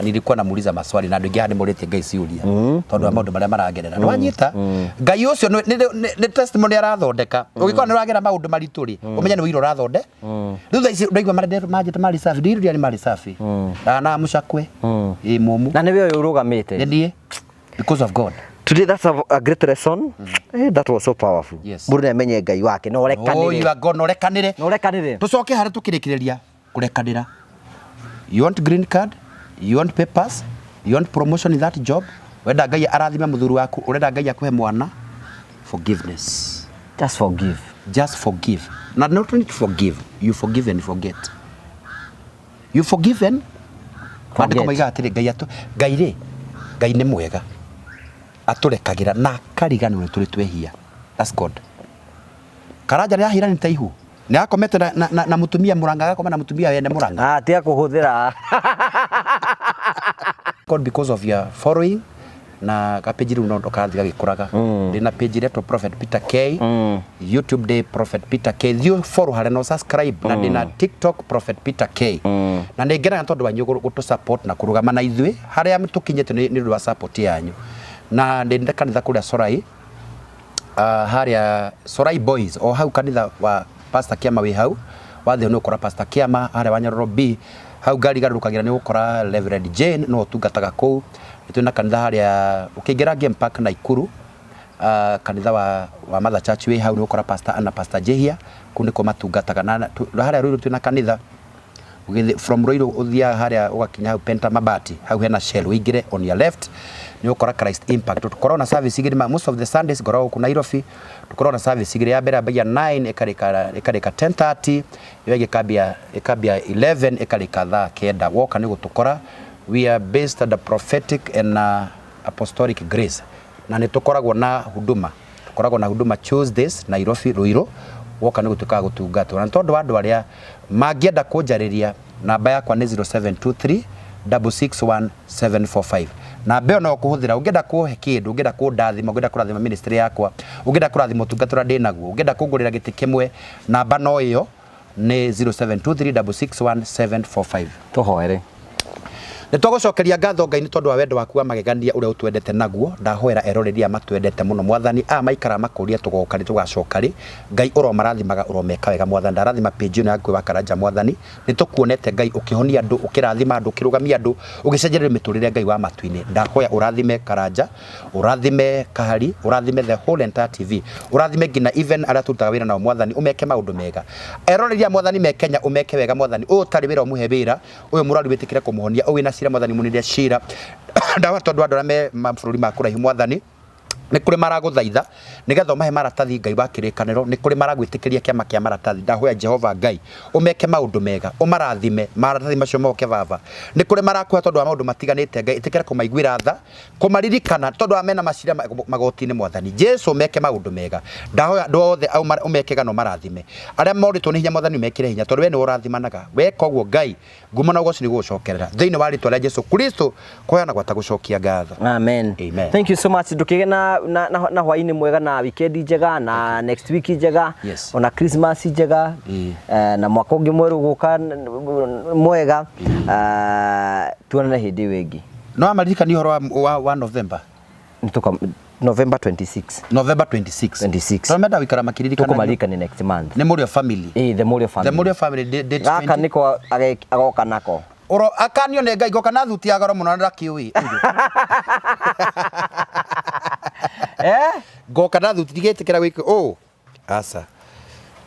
nilikuwa namuuliza maswali na andå ingĩ handi mũrĩtie Ngai ciũria tondũ wa maũndũ marĩa maragerera nĩwanyita Ngai ũcio nĩ testimony arathondeka ũgĩkorwo nĩ ũragera maũndũ maritũ rĩ ũmenye nĩ wĩira ũrathonde rĩu thaa ici ndaigua manjĩte marĩ safi ndirũria nĩ marĩ safi na mũcakwe ĩ mũmũ na nĩwe ũyũ ũrũgamĩte nĩ niĩ because of God. Today that's a great lesson. That was so powerful. Yes. Mundu namenye Ngai wake no rekanire. Oh, you are God no rekanire. No rekanire. Tucoke hara tukirikireria kurekanira. You want green card? You want papers? You want promotion in that job? Wenda Ngai arathime muthuru waku, urenda Ngai akuhe mwana? Forgiveness. Just forgive. Just forgive. Not only to forgive, you forgive and forget. You forgiven? Mandiko maiga atiri Ngai ri, Ngai ni mwega. Aturekagira na kariganirwo turi twehia. That's God. Karanja ya hira ni taihu. Ni akomete na mutumia muranga akoma na mutumia yene muranga. Tia kuhuthira. God because of your following na ka page ru ndo kanthi gikuraga. Ndina page reto Prophet Peter K. YouTube day Prophet Peter K. You follow hare no subscribe na ndina TikTok Prophet Peter K. Na ndigera tondu wanyu gutu support na kurugama na ithui haria tukinyete ni ndu wa support yanyu. Na ndenda kanitha kuria Sorai haria Sorai Boys o hau kanitha wa Pastor Kiama we hau wathe no kora Pastor Kiama haria Wanyaroro B hau gari garukagira ni gukora Reverend Jane no tungataga ku ituna kanitha haria ukingera Game Park na Ikuru kanitha wa Mother Church we hau ni gukora Pastor Anna Pastor Jehia kuniko matungataga na haria ruru tuna kanitha from Roiro uthia haria ugakinya hau Penta Mabati hau hena Shell wingire on your left ni ukora Christ Impact tukorwo na service igiri most of the Sundays ngoragwo ku Nairobi tukorwo na service igiri ya mbere ya 9 ikarika 10:30 iyo ikabia 11 ikarika thaa kenda woka ni gutukora. We are based at the prophetic and apostolic grace na ni tukoragwo na huduma Tuesdays Nairobi Ruiru woka ni gutuka gutungatwo na tondu andu aria mangienda kunjariria namba yakwa ni 0723 661 namba no kuhuthira ungienda kuhe kindu ungienda kundathima ungienda kurathima ministry yakwa ungienda kurathima utungatura ndinaguo ungienda kungurira giti kimwe namba no iyo ni 0723 661 tuhoere nitwagucokeria ngatho Ngai ni tondu wa wendo waku wa magegania uria utwendete naguo ndahoera eroreria matwendete muno mwathani maikara makuria tugoka ni tugacoka ri Ngai uromarathimaga uromeka wega mwathani ndarathima page ino yaku wa Karanja mwathani nitukuonete Ngai ukihonia andu ukirathima andu ukirugamia andu ugicenjereria miturire Ngai wa matuini ndahoya urathime Karanja urathime Kahari urathime the whole entire TV urathime ngina even aria tutaga wira nao mwathani umeke maundu mega eroreria mwathani mekenya umeke wega mwathani utari wira umuhe wira uyu murari witikire kumuhonia uyu na mwathani munire shira ndawa tondu andu me mabũrũri ma kũraihu mwathani ni kuri maraguthaitha nigetha mahe maratathi Ngai wa kirikaniro ni kuri maragwitikiria kiama kia maratathi ndahoya Jehova Ngai umeke maundu mega umarathime maratathi macio moke baba ni kuri marakuha tondu wa maundu matiganite Ngai itikira kumaiguira tha kumaririkana tondu wa mena macira magoti-ini mwathani Jesu umeke maundu mega ndahoya andu othe umeke gano marathime aria moritwo ni hinya mwathani umekire hinya tondu we ni urathimanaga weka uguo Ngai ngumo na ugoci ni gucokerera thiini wa ritwa ria Jesu Kristo koyana gwata gucokia ngatho amen. Thank you so much ndukige na hwaini mwega na weekend njega na next week njega ona Christmas njega na mwaka ungi mweru guka mwega tuonane hindi wingi no amarika ni horo wa November nituka November 26 Tumenda wikara makiririkana tukumarika ni next month ni Morio family the Morio family date gaka niko agoka nako oro akanio ne Ngai goka na thuti agoro muno na kiwi goka na thuti tigetikira gwiki asa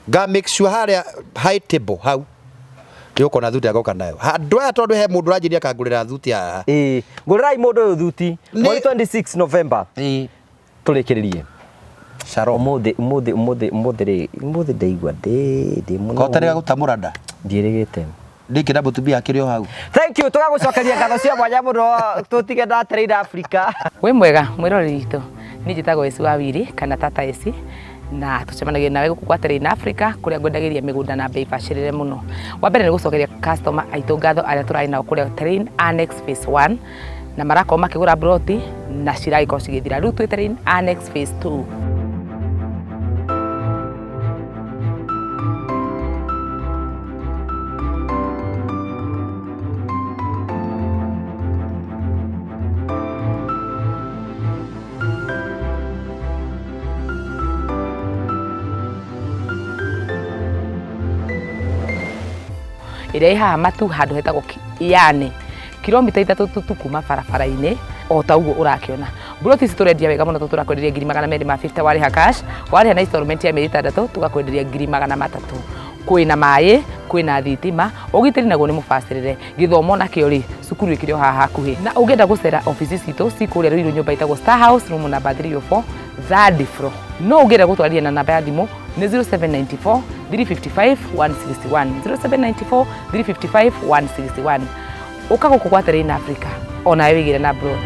ga make sure haria high table hau Yoko na thuti agoka nayo handu aya tondu he mundu ranjiria kangurira thuti aya ngurirai mundu uyu thuti mweri 26 November turikiririe Shalom umuthi ndeigua ndi muno koterega gutamura nda ndirigite ndikira butubia akirio hau. Thank you tugagucokeria ngatho cia mwanya muno tutige ndatereire Africa we mwega mwirori witũ ni njitagwo Esi Wawiri kana Tata Esi na tucemanagia nawe guku kwa Terrain Africa kuria ngwendagiria migunda na bei bacirire muno wa mbere ni gucokeria customer aitu ngatho aria turai nao kuria Terrain Annex Phase 1 na marako makigura broti na ciragiko cigithira riu twi Terrain Annex Phase 2 iria haha matu handu hetagwo yani kilomita 3 tu kuma barabara-ini o ta uguo urakiona broti ici turendia wega muno turakwenderia 250 wariha cash wariha na installment ya mieri 6 tugakwenderia 300 kwina mai kwina thitima ugitiri naguo ni mubacirire githomo na kio ri cukuru ikirio haha hakuhi na ugenda gucera offices citu cikuria Ruiru nyumba itagwo Star House room number 304 third floor no ugenda gutwarithia na namba ya thimu ni 0794 355 161 0794 355 161 ukaguku kwa Terrain Africa ona wigire na bro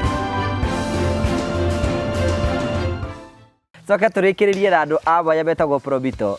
soka turikiririe andu aba ya betagwo Probito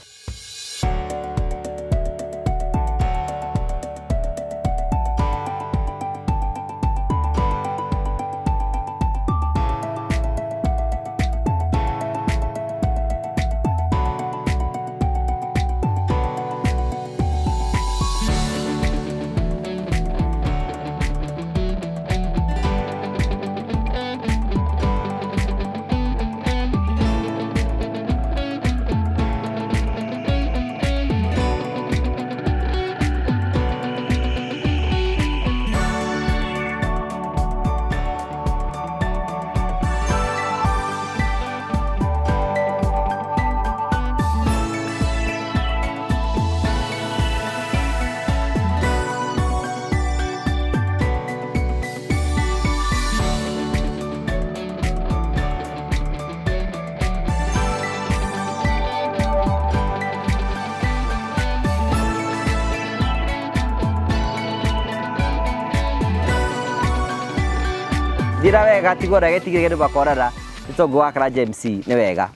njira wega tigwo regetigire ndu bakorara itongo wa Karanja MC nĩ wega.